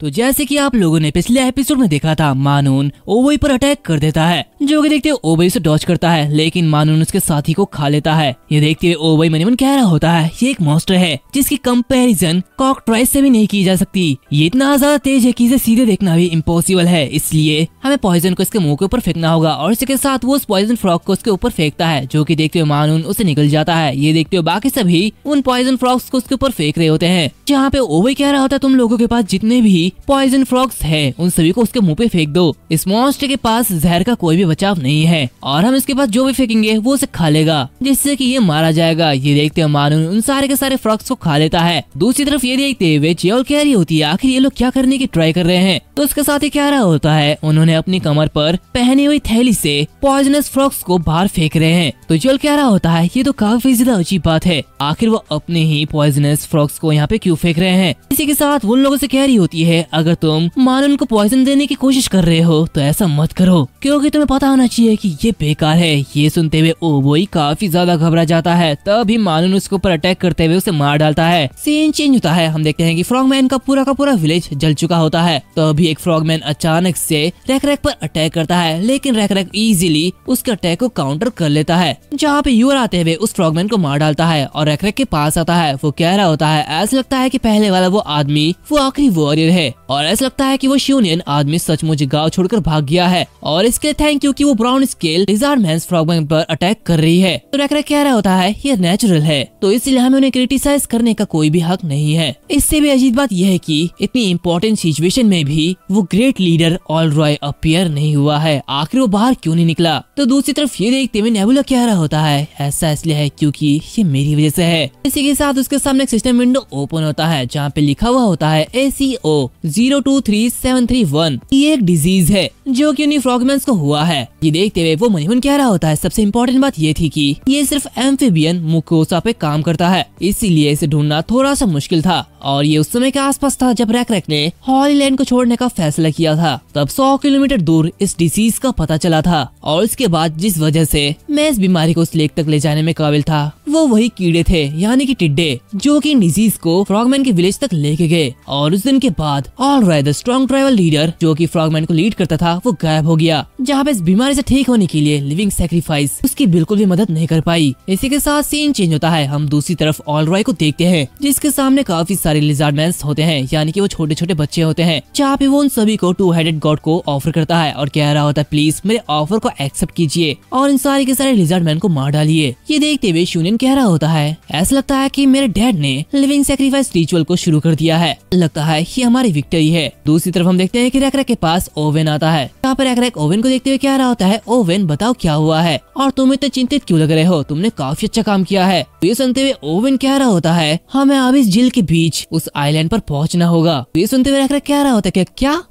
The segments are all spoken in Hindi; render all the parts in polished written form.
तो जैसे कि आप लोगों ने पिछले एपिसोड में देखा था, मानून ओवई पर अटैक कर देता है, जो कि देखते हुए ओवई से डॉज करता है, लेकिन मानून उसके साथी को खा लेता है। ये देखते हुए ओवई मन ही मन कह रहा होता है ये एक मॉन्स्टर है जिसकी कंपैरिजन कॉकट्राइस से भी नहीं की जा सकती। ये इतना ज्यादा तेज है कि इसे सीधे देखना भी इम्पॉसिबल है, इसलिए हमें पॉइजन को इसके मुंह के ऊपर फेंकना होगा। और इसके साथ वो उस पॉइजन फ्रॉग को उसके ऊपर फेंकता है, जो कि देखते हुए मानून उसे निकल जाता है। ये देखते हुए बाकी सभी उन पॉइजन फ्रॉग्स को उसके ऊपर फेंक रहे होते हैं, जहाँ पे ओवई कह रहा होता है तुम लोगों के पास जितने भी पॉइजन फ्रॉग्स है उन सभी को उसके मुंह पे फेंक दो। इस मॉन्स्टर के पास जहर का कोई भी बचाव नहीं है और हम इसके पास जो भी फेंकेंगे वो उसे खा लेगा, जिससे कि ये मारा जाएगा। ये देखते हुए मानून उन सारे के सारे फ्रॉग्स को खा लेता है। दूसरी तरफ ये देखते हुए चियोल कह रही होती है आखिर ये लोग क्या करने की ट्राई कर रहे हैं। तो उसके साथ ही कह रहा होता है उन्होंने अपनी कमर पर पहनी हुई थैली से पॉइजनस फ्रॉग्स को बाहर फेंक रहे हैं। तो चियोल कह रहा होता है ये तो काफी ज्यादा अजीब बात है, आखिर वो अपने ही पॉइजनस फ्रॉग्स को यहाँ पे क्यों फेंक रहे हैं। इसी के साथ उन लोगों से कह रही होती है अगर तुम मानून को पॉइजन देने की कोशिश कर रहे हो तो ऐसा मत करो, क्योंकि तुम्हें पता होना चाहिए कि ये बेकार है। ये सुनते हुए ओवई काफी ज्यादा घबरा जाता है, तभी मानून उसके ऊपर अटैक करते हुए उसे मार डालता है। सीन चेंज होता है, हम देखते हैं कि फ्रॉगमैन का पूरा विलेज जल चुका होता है। तो अभी एक फ्रॉगमैन अचानक से रैक पर अटैक करता है, लेकिन रैक इजीली उसके अटैक को काउंटर कर लेता है, जहाँ पे यूर आते हुए उस फ्रॉगमैन को मार डालता है और रैक के पास आता है। वो कह रहा होता है ऐसा लगता है कि पहले वाला वो आदमी वो आखिरी वॉरियर है और ऐसा लगता है कि वो शूनियन आदमी सचमुच गांव छोड़कर भाग गया है और इसके थैंक यू कि वो ब्राउन स्केल लिज़ार्ड मैन फ्रॉगमैन पर अटैक कर रही है। तो रैक कह रहा होता है ये नेचुरल है, तो इसलिए हमें उन्हें क्रिटिसाइज करने का कोई भी हक नहीं है। इससे भी अजीब बात यह है कि इतनी इम्पोर्टेंट सिचुएशन में भी वो ग्रेट लीडर ऑलरॉय अपीयर नहीं हुआ है, आखिर वो बाहर क्यों नहीं निकला। तो दूसरी तरफ ये देखते हुए नेबुला कह रहा होता है ऐसा इसलिए है क्योंकि ये मेरी वजह से है। इसी के साथ उसके सामने एक सिस्टम विंडो ओपन होता है, जहाँ पे लिखा हुआ होता है ACO 023731। ये एक डिजीज है जो कि उन्हीं फ्रॉगमैन्स को हुआ है। ये देखते हुए वो मनीमन कह रहा होता है सबसे इम्पोर्टेंट बात ये थी कि ये सिर्फ एम्फीबियन मुकोसा पे काम करता है, इसीलिए इसे ढूंढना थोड़ा सा मुश्किल था। और ये उस समय के आसपास था जब रैक ने हॉलीलैंड को छोड़ने का फैसला किया था, तब 100 किलोमीटर दूर इस डिसीज का पता चला था। और इसके बाद जिस वजह से मैं इस बीमारी को उस लेक तक ले जाने में काबिल था वो वही कीड़े थे, यानी कि टिड्डे, जो कि डिजीज को फ्रॉगमैन के विलेज तक लेके गए। और उस दिन के बाद ऑलराय द स्ट्रॉन्ग ट्राइबल लीडर जो कि फ्रॉगमैन को लीड करता था वो गायब हो गया, जहाँ पे इस बीमारी से ठीक होने के लिए लिविंग सैक्रिफाइस उसकी बिल्कुल भी मदद नहीं कर पाई। इसी के साथ सीन चेंज होता है, हम दूसरी तरफ ऑलराय को देखते हैं जिसके सामने काफी सारे लिज़ार्ड मैन्स होते हैं, यानी कि वो छोटे छोटे बच्चे होते हैं, जहाँ पे वो उन सभी को टू हेडेड गॉड को ऑफर करता है और कह रहा होता है प्लीज मेरे ऑफर को एक्सेप्ट कीजिए और इन सारे के सारे लिज़ार्ड मैन को मार डालिए। ये देखते हुए शूनियन कह रहा होता है ऐसा लगता है कि मेरे डैड ने लिविंग सैक्रिफाइस रिचुअल को शुरू कर दिया है, लगता है ये हमारी विक्ट्री है। दूसरी तरफ हम देखते हैं कि रैक के पास ओवेन आता है, यहाँ पर रैक ओवेन को देखते हुए कह रहा होता है ओवेन बताओ क्या हुआ है और तुम इतने चिंतित क्यों लग रहे हो, तुमने काफी अच्छा काम किया है। ये सुनते हुए ओवेन कह रहा होता है हमें अब इस झील के बीच उस आइलैंड पर पहुंचना होगा। ये सुनते हुए रैक कह रहा होता है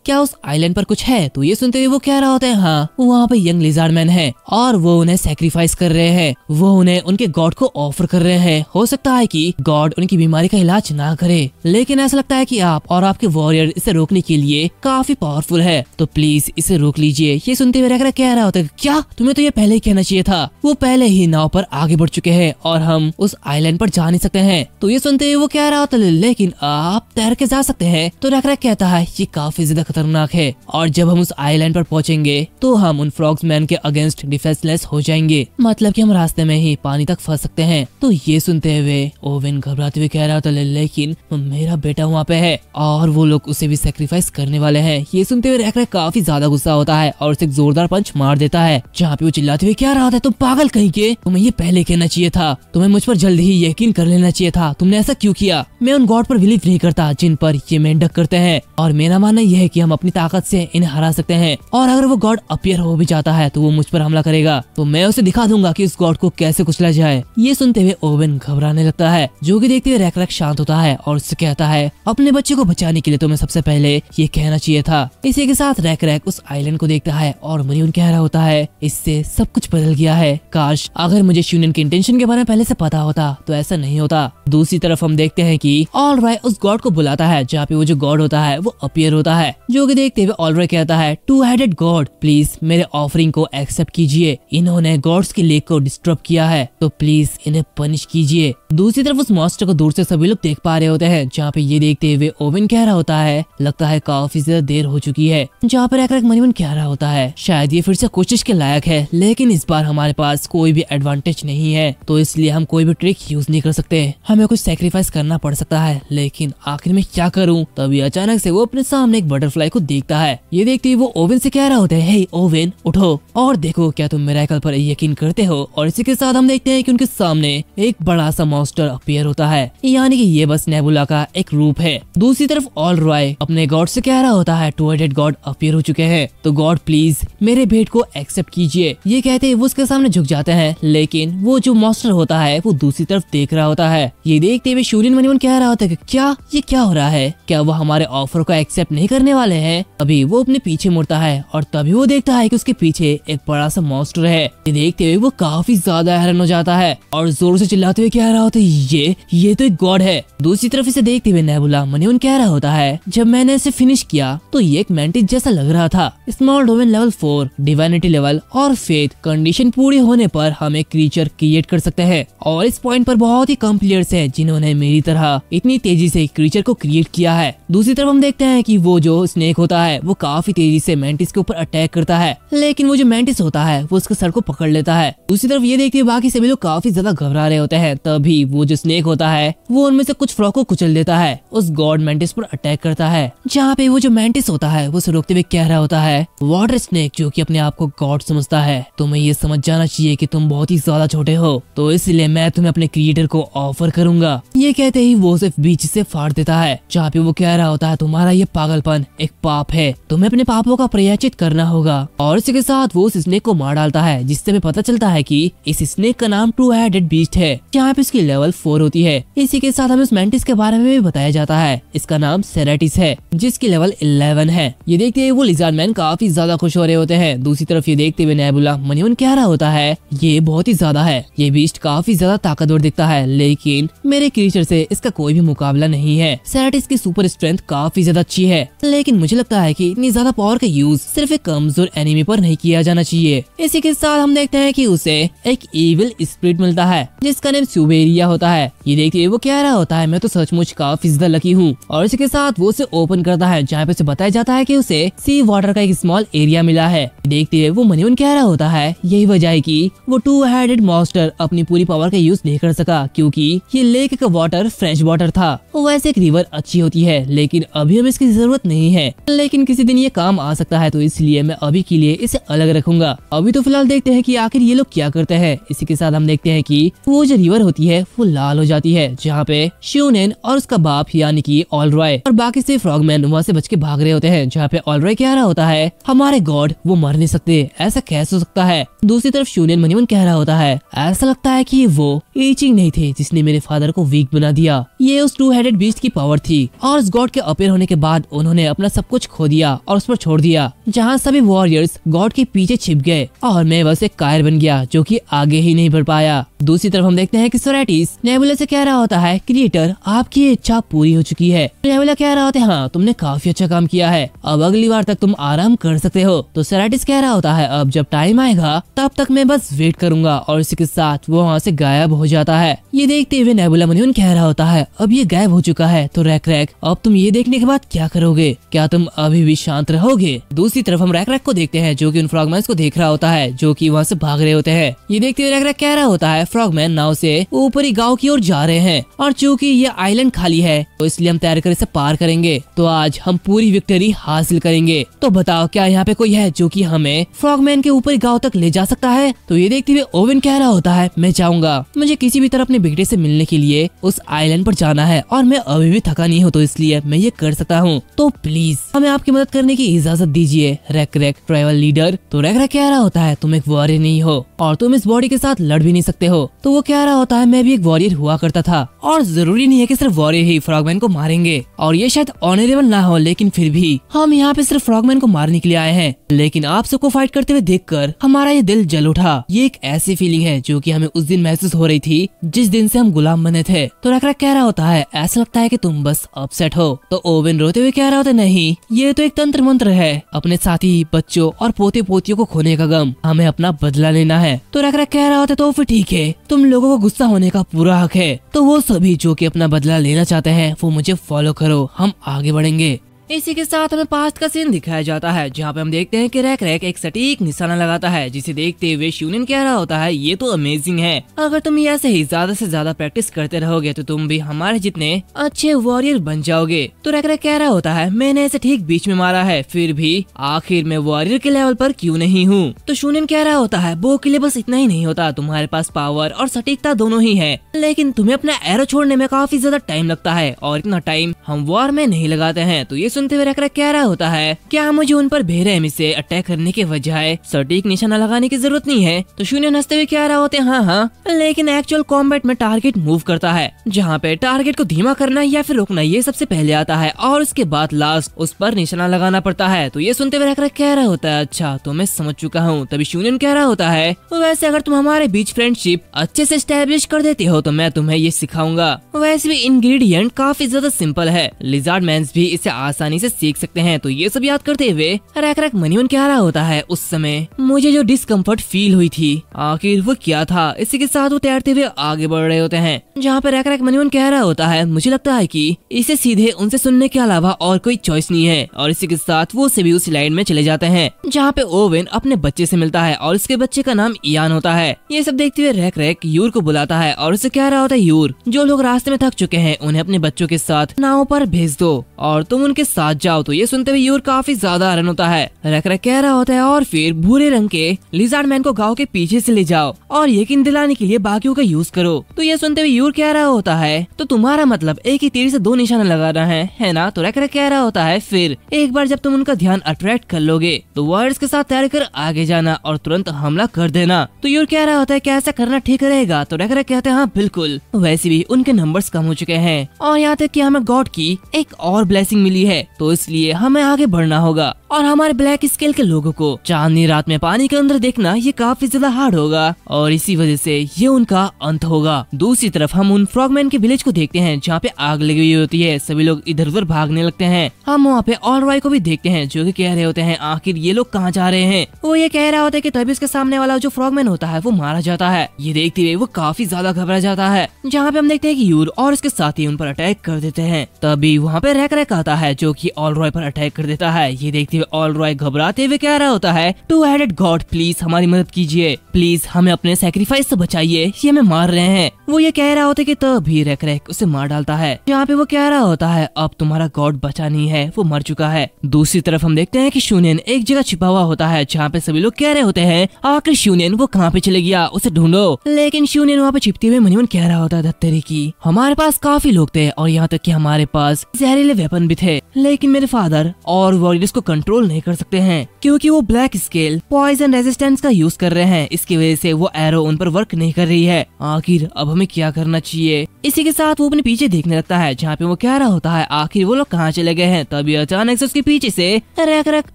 क्या उस आइलैंड पर कुछ है। तो ये सुनते हुए वो कह रहा होता है हाँ वहाँ पे यंग लिज़ार्ड मैन है और वो उन्हें सैक्रिफाइस कर रहे हैं, वो उन्हें उनके गॉड को ऑफर कर रहे हैं। हो सकता है कि गॉड उनकी बीमारी का इलाज ना करे, लेकिन ऐसा लगता है कि आप और आपके वॉरियर इसे रोकने के लिए काफी पावरफुल है, तो प्लीज इसे रोक लीजिए। ये सुनते हुए रैक कह रहा होता है क्या तुम्हें तो ये पहले ही कहना चाहिए था, वो पहले ही नाव पर आगे बढ़ चुके हैं और हम उस आइलैंड पर जा नहीं सकते हैं। तो ये सुनते हुए वो कह रहा होता है लेकिन आप तैर के जा सकते हैं। तो रैक कहता है ये काफी ज्यादा खतरनाक है और जब हम उस आइलैंड पर पहुंचेंगे तो हम उन फ्रॉग्समैन के अगेंस्ट डिफेंसलेस हो जाएंगे, मतलब कि हम रास्ते में ही पानी तक फंस सकते हैं। तो ये सुनते हुए ओवेन घबराते हुए कह रहा था लेकिन मेरा बेटा वहाँ पे है और वो लोग उसे भी सैक्रिफाइस करने वाले हैं। ये सुनते हुए रैक काफी ज्यादा गुस्सा होता है और उसे एक जोरदार पंच मार देता है, जहाँ पे वो चिल्लाते हुए क्या रहा था तुम पागल कहीं के, तुम्हें ये पहले कहना चाहिए था, तुम्हें मुझ पर जल्दी ही यकीन कर लेना चाहिए था, तुमने ऐसा क्यों किया। मैं उन गॉड पर बिलीव नहीं करता जिन पर ये मेंढक करते हैं और मेरा मानना यह है कि हम अपनी ताकत से इन्हें हरा सकते हैं और अगर वो गॉड अपीयर हो भी जाता है तो वो मुझ पर हमला करेगा, तो मैं उसे दिखा दूंगा कि उस गॉड को कैसे कुचला जाए। ये सुनते हुए ओवेन घबराने लगता है, जो कि देखते हुए रैक शांत होता है और उससे कहता है अपने बच्चे को बचाने के लिए तुम्हें सबसे पहले ये कहना चाहिए था। इसी के साथ रैक उस आइलैंड को देखता है और मरीन कह रहा होता है इससे सब कुछ बदल गया है, काश अगर मुझे शूनियन के इंटेंशन के बारे में पहले से पता होता तो ऐसा नहीं होता। दूसरी तरफ हम देखते हैं कि ऑलराय उस गॉड को बुलाता है, जहाँ पे वो जो गॉड होता है वो अपीयर होता है, जो कि देखते हुए ऑलराय कहता है टू हेडेड गॉड प्लीज मेरे ऑफरिंग को एक्सेप्ट कीजिए, इन्होंने गॉड्स के लेक को डिस्टर्ब किया है तो प्लीज इन्हें पनिश कीजिए। दूसरी तरफ उस मॉन्स्टर को दूर से सभी लोग देख पा रहे होते हैं, जहाँ पे ये देखते हुए ओवेन कह रहा होता है है लगता है काफी ज्यादा देर हो चुकी है। जहाँ पर रैक मनी मन कह रहा होता है शायद ये फिर से कोशिश के लायक है, लेकिन इस बार हमारे पास कोई भी एडवांटेज नहीं है, तो इसलिए हम कोई भी ट्रिक यूज नहीं कर सकते। हमें कुछ सेक्रीफाइस करना पड़ सकता है, लेकिन आखिर में क्या करूं? तभी अचानक से वो अपने सामने एक बटरफ्लाई को देखता है। ये देखते ही वो ओवेन से कह रहा होता है, हे ओवेन उठो और देखो क्या तुम मिरेकल पर यकीन करते हो? और इसी के साथ हम देखते हैं कि उनके सामने एक बड़ा सा मॉन्स्टर अपीयर होता है, यानी कि ये बस नेबुला का एक रूप है। दूसरी तरफ ऑल रॉय अपने गॉड से कह रहा होता है टू हेडेड गॉड अपीयर हो चुके हैं, तो गॉड प्लीज मेरे भेंट को एक्सेप्ट कीजिए। ये कहते ही वो उसके सामने झुक जाते हैं, लेकिन वो जो मॉन्स्टर होता है वो दूसरी तरफ देख रहा होता है। ये देखते हुए शूलियन मनीमन कह रहा होता है कि क्या हो रहा है? क्या वो हमारे ऑफर को एक्सेप्ट नहीं करने वाले हैं? अभी वो अपने पीछे मुड़ता है और तभी वो देखता है कि उसके पीछे एक बड़ा सा मॉन्स्टर है। ये देखते हुए वो काफी ज्यादा हैरान हो जाता है और जोर से चिल्लाते हुए कह रहा होता है ये तो एक गॉड है। दूसरी तरफ इसे देखते हुए नेबुला मनीमन कह रहा होता है जब मैंने इसे फिनिश किया तो ये एक मैंटिस जैसा लग रहा था। Small domain level 4, divinity level और फेथ कंडीशन पूरी होने पर हम एक क्रीचर क्रिएट कर सकते हैं, और इस पॉइंट पर बहुत ही कम प्लेयर्स हैं जिन्होंने मेरी तरह इतनी तेजी से क्रीचर को क्रिएट किया है। दूसरी तरफ हम देखते हैं कि वो जो स्नेक होता है वो काफी तेजी से मैंटिस के ऊपर अटैक करता है, लेकिन वो जो मैंटिस होता है वो उसके सर को पकड़ लेता है। दूसरी तरफ ये देखते हुए बाकी सभी लोग काफी ज्यादा घबरा रहे होते हैं, तभी वो जो स्नेक होता है वो उनमें से कुछ फ्रॉग को कुचल देता है, उस गॉड मैंटिस पर अटैक करता है। जहाँ पे वो जो मैंटिस होता है वो उसे रोकते हुए कह रहा होता है वाटर स्नेक जो कि अपने आप को गॉड समझता है, तुम्हें ये समझ जाना चाहिए कि तुम बहुत ही ज्यादा छोटे हो, तो इसलिए मैं तुम्हें अपने क्रिएटर को ऑफर करूंगा। ये कहते ही वो सिर्फ बीच से फाड़ देता है, जहाँ पे वो कह रहा होता है तुम्हारा ये पागलपन एक पाप है, तुम्हें अपने पापों का प्रायश्चित करना होगा। और इसी के साथ वो उस स्नेक को मार डालता है, जिससे हमें पता चलता है कि इस स्नेक का नाम टू हेडेड बीस्ट है, जहाँ पे इसकी लेवल 4 होती है। इसी के साथ हमें उस मैंटिस के बारे में भी बताया जाता है, इसका नाम सेरेटिस है जिसकी लेवल 11 है। ये देखते हुए वो लिज़ार्ड मैन काफी ज्यादा खुश हो रहे होते हैं। दूसरी तरफ ये देखते हुए नेबुला मनीमन कह रहा होता है ये बहुत ही ज्यादा है, ये बीस्ट काफी ज्यादा ताकतवर दिखता है, लेकिन मेरे क्रीचर से इसका कोई भी मुकाबला नहीं है। सेरेटिस की सुपर स्ट्रेंथ काफी ज्यादा अच्छी है, लेकिन मुझे लगता है कि इतनी ज्यादा पावर का यूज सिर्फ एक कमजोर एनिमी पर नहीं किया जाना चाहिए। इसी के साथ हम देखते हैं कि उसे एक इविल स्पिरिट मिलता है जिसका नाम सुबेरिया होता है। ये देखते हुए वो कह रहा होता है मैं तो सचमुच काफी ज्यादा लकी हूँ, और इसी के साथ वो उसे ओपन करता है, जहाँ पे उसे बताया जाता है कि उसे सी वाटर का एक स्मॉल एरिया मिला है। देखते हुए वो मनीमन कह रहा होता है यही वजह है कि वो टू हेडेड मॉन्स्टर अपनी पूरी पावर का यूज नहीं कर सका, क्योंकि ये लेक का वाटर फ्रेश वाटर था। वैसे एक रिवर अच्छी होती है, लेकिन अभी हमें इसकी जरूरत नहीं है, लेकिन किसी दिन ये काम आ सकता है, तो इसलिए मैं अभी के लिए इसे अलग रखूंगा। अभी तो फिलहाल देखते हैं कि आखिर ये लोग क्या करते हैं। इसी के साथ हम देखते हैं कि वो जो रिवर होती है वो लाल हो जाती है, जहाँ पे श्यूनेन और उसका बाप यानी कि ऑल रॉय और बाकी से फ्रॉगमैन वहाँ से बच के भाग रहे होते हैं, जहाँ पे ऑल रॉय कह रहा होता है हमारे गॉड वो मर नहीं सकते, ऐसा कैसे हो सकता है। दूसरी तरफ श्यूनेन मनीमन कह रहा होता है ऐसा लगता है कि वो ईचिंग नहीं थे जिसने मेरे फादर को वीक बना दिया, ये उस टू हेडेड बीस्ट की पावर थी, और उस गॉड के अपीयर होने के बाद उन्होंने अपना सब कुछ खो दिया और उस पर छोड़ दिया, जहाँ सभी वॉरियर्स गॉड के पीछे छिप गए और मैं बस एक कायर बन गया जो कि आगे ही नहीं बढ़ पाया। दूसरी तरफ हम देखते हैं कि सेरेटिस नेबुला से कह रहा होता है क्रिएटर आपकी इच्छा पूरी हो चुकी है। नेबुला कह रहा होता है हाँ तुमने काफी अच्छा काम किया है, अब अगली बार तक तुम आराम कर सकते हो। तो सेरेटिस कह रहा होता है अब जब टाइम आएगा तब तक मैं बस वेट करूंगा, और इसी के साथ वो वहाँ से गायब हो जाता है। ये देखते हुए नेबुला मनीमन कह रहा होता है अब ये गायब हो चुका है तो रैक रैक अब तुम ये देखने के बाद क्या करोगे, क्या तुम अभी भी शांत रहोगे। दूसरी तरफ हम रैक रैक को देखते हैं जो कि उन फ्रॉगमैन्स को देख रहा होता है जो कि वहाँ से भाग रहे होते हैं। ये देखते हुए रैक रैक कह रहा होता है फ्रॉगमैन नाव से ऊपरी गांव की ओर जा रहे हैं, और चूंकि ये आइलैंड खाली है तो इसलिए हम तैयार कर इसे पार करेंगे, तो आज हम पूरी विक्ट्री हासिल करेंगे। तो बताओ क्या यहाँ पे कोई है जो कि हमें फ्रॉगमैन के ऊपरी गांव तक ले जा सकता है। तो ये देखते हुए ओवेन कह रहा होता है मैं चाहूंगा, मुझे किसी भी तरह अपने बेटे से मिलने के लिए उस आइलैंड पर जाना है, और मैं अभी भी थका नहीं हूँ, तो इसलिए मैं ये कर सकता हूँ, तो प्लीज हमें आपकी मदद करने की इजाजत दीजिए रैक रैक ट्राइबल लीडर। तो रैक रैक कह रहा होता है तुम एक वॉरियर नहीं हो और तुम इस बॉडी के साथ लड़ भी नहीं सकते हो। तो वो कह रहा होता है मैं भी एक वॉरियर हुआ करता था, और जरूरी नहीं है कि सिर्फ वॉरियर ही फ्रॉगमैन को मारेंगे, और ये शायद ऑनरेबल ना हो, लेकिन फिर भी हम यहाँ पे सिर्फ फ्रॉगमैन को मारने के लिए आए हैं। लेकिन आप सबको फाइट करते हुए देखकर हमारा ये दिल जल उठा। ये एक ऐसी फीलिंग है जो कि हमें उस दिन महसूस हो रही थी जिस दिन से हम गुलाम बने थे। तो रैक रैक कह रहा होता है ऐसा लगता है कि तुम बस अपसेट हो। तो ओवेन रोते हुए कह रहा होता है नहीं, ये तो एक तंत्र मंत्र है, अपने साथी बच्चों और पोते पोतियों को खोने का गम, हमें अपना बदला लेना है। तो रैक रैक कह रहा होता है तो फिर ठीक है, तुम लोगों को गुस्सा होने का पूरा हक है, तो वो सभी जो कि अपना बदला लेना चाहते हैं वो मुझे फॉलो करो, हम आगे बढ़ेंगे। इसी के साथ हमें पास्ट का सीन दिखाया जाता है जहाँ पे हम देखते हैं कि रैक रैक एक सटीक निशाना लगाता है, जिसे देखते हुए शूनियन कह रहा होता है ये तो अमेजिंग है, अगर तुम ऐसे ही ज्यादा से ज्यादा प्रैक्टिस करते रहोगे तो तुम भी हमारे जितने अच्छे वॉरियर बन जाओगे। तो रैक रैक कह रहा होता है मैंने इसे ठीक बीच में मारा है, फिर भी आखिर मैं वॉरियर के लेवल पर क्यों नहीं हूँ। तो शूनियन कह रहा होता है बो के लिए बस इतना ही नहीं होता, तुम्हारे पास पावर और सटीकता दोनों ही है, लेकिन तुम्हें अपना एरो छोड़ने में काफी ज्यादा टाइम लगता है और इतना टाइम हम वॉर में नहीं लगाते हैं। तो ये सुनते हुए रैक रैक कह रहा होता है क्या मुझे उन पर बेरहमी से अटैक करने के बजाय सटीक निशाना लगाने की जरूरत नहीं है। तो शूनियन हंसते हुए कह रहा होते हैं हाँ, लेकिन एक्चुअल कॉम्बैट में टारगेट मूव करता है, जहाँ पे टारगेट को धीमा करना या फिर रोकना ये सबसे पहले आता है और उसके बाद लास्ट उस पर निशाना लगाना पड़ता है। तो ये सुनते हुए रैक रैक कह रहा होता है अच्छा तो मैं समझ चुका हूँ। तभी शूनियन कह रहा होता है वैसे अगर तुम हमारे बीच फ्रेंडशिप अच्छे से एस्टेब्लिश कर देते हो तो मैं तुम्हें ये सिखाऊंगा। वैसे भी इंग्रेडिएंट काफी ज्यादा सिंपल है, लिजार्ड मैन्स भी इसे आसानी से सीख सकते हैं। तो ये सब याद करते हुए रैक रैक मनी मन कह रहा होता है उस समय मुझे जो डिस्कम्फर्ट फील हुई थी आखिर वो क्या था। इसी के साथ वो तैरते हुए आगे बढ़ रहे होते हैं, जहाँ पे रैक रैक मनी मन कह रहा होता है मुझे लगता है कि इसे सीधे उनसे सुनने के अलावा और कोई चॉइस नहीं है। और इसी के साथ वो सभी उस लाइन में चले जाते हैं जहाँ पे ओवेन अपने बच्चे से मिलता है और उसके बच्चे का नाम इयान होता है। ये सब देखते हुए रैक रैक यूर को बुलाता है और उसे कह रहा होता है यूर जो लोग रास्ते में थक चुके हैं उन्हें अपने बच्चों के साथ नाव पर भेज दो और तुम उनके साथ जाओ। तो ये सुनते हुए यूर काफी ज्यादा हैरान होता है। रैक रैक कह रहा होता है और फिर भूरे रंग के लिजार्ड मैन को गांव के पीछे से ले जाओ और यकीन दिलाने के लिए बाकियों का यूज करो। तो ये सुनते हुए यूर कह रहा होता है तो तुम्हारा मतलब एक ही तीर से दो निशाना लगाना है ना। तो रैक रैक कह रहा होता है फिर एक बार जब तुम उनका ध्यान अट्रैक्ट कर लोगे तो वर्ड्स के साथ तैयार कर आगे जाना और तुरंत हमला कर देना। तो यूर कह रहा होता है क्या ऐसा करना ठीक रहेगा। तो रैक रैक कहते हैं हाँ बिल्कुल, वैसे भी उनके नंबर्स कम हो चुके हैं और यहाँ तक कि हमें गॉड की एक और ब्लेसिंग मिली है, तो इसलिए हमें आगे बढ़ना होगा और हमारे ब्लैक स्केल के लोगों को चांदनी रात में पानी के अंदर देखना ये काफी ज्यादा हार्ड होगा और इसी वजह से ये उनका अंत होगा। दूसरी तरफ हम उन फ्रॉगमैन के विलेज को देखते हैं जहाँ पे आग लगी हुई होती है, सभी लोग इधर उधर भागने लगते हैं। हम वहाँ पे ऑल रॉय को भी देखते हैं जो कि कह रहे होते हैं आखिर ये लोग कहाँ जा रहे हैं। वो ये कह रहा होता है कि तभी उसके सामने वाला जो फ्रॉगमैन होता है वो मारा जाता है। ये देखते हुए वो काफी ज्यादा घबरा जाता है, जहाँ पे हम देखते हैं कि यूर और उसके साथी उन पर अटैक कर देते हैं। तभी वहाँ पे रैक रैक आता है जो कि ऑल रॉय पर अटैक कर देता है। ये देखते हुए ऑल रॉय घबराते हुए कह रहा होता है टू हेडेड गॉड प्लीज हमारी मदद कीजिए, प्लीज हमें अपने सैक्रिफाइस से बचाइए, ये हमें मार रहे हैं। वो ये कह रहा होता है कि तभी रैक रैक उसे मार डालता है, जहाँ पे वो कह रहा होता है अब तुम्हारा गॉड बचा नहीं है, वो मर चुका है। दूसरी तरफ हम देखते हैं कि शूनियन एक जगह छिपा हुआ होता है जहाँ पे सभी लोग कह रहे होते हैं आखिर शूनियन वो कहाँ पे चले गया, उसे ढूंढो। लेकिन शूनियन वहाँ पे छिपते हुए मनी मन कह रहा होता है धत्तेरी की हमारे पास काफी लोग थे और यहाँ तक कि हमारे पास जहरीले वेपन भी थे, लेकिन मेरे फादर और वॉरियर्स को कंट्रोल नहीं कर सकते हैं क्योंकि वो ब्लैक स्केल पॉइजन रेजिस्टेंस का यूज कर रहे हैं। इसकी वजह से वो एरो उन पर वर्क नहीं कर रही है। आखिर अब हमें क्या करना चाहिए। इसी के साथ वो अपने पीछे देखने लगता है जहाँ पे वो कह रहा होता है आखिर वो लोग कहाँ चले गए हैं। तभी अचानक से उसके पीछे से रैक रैक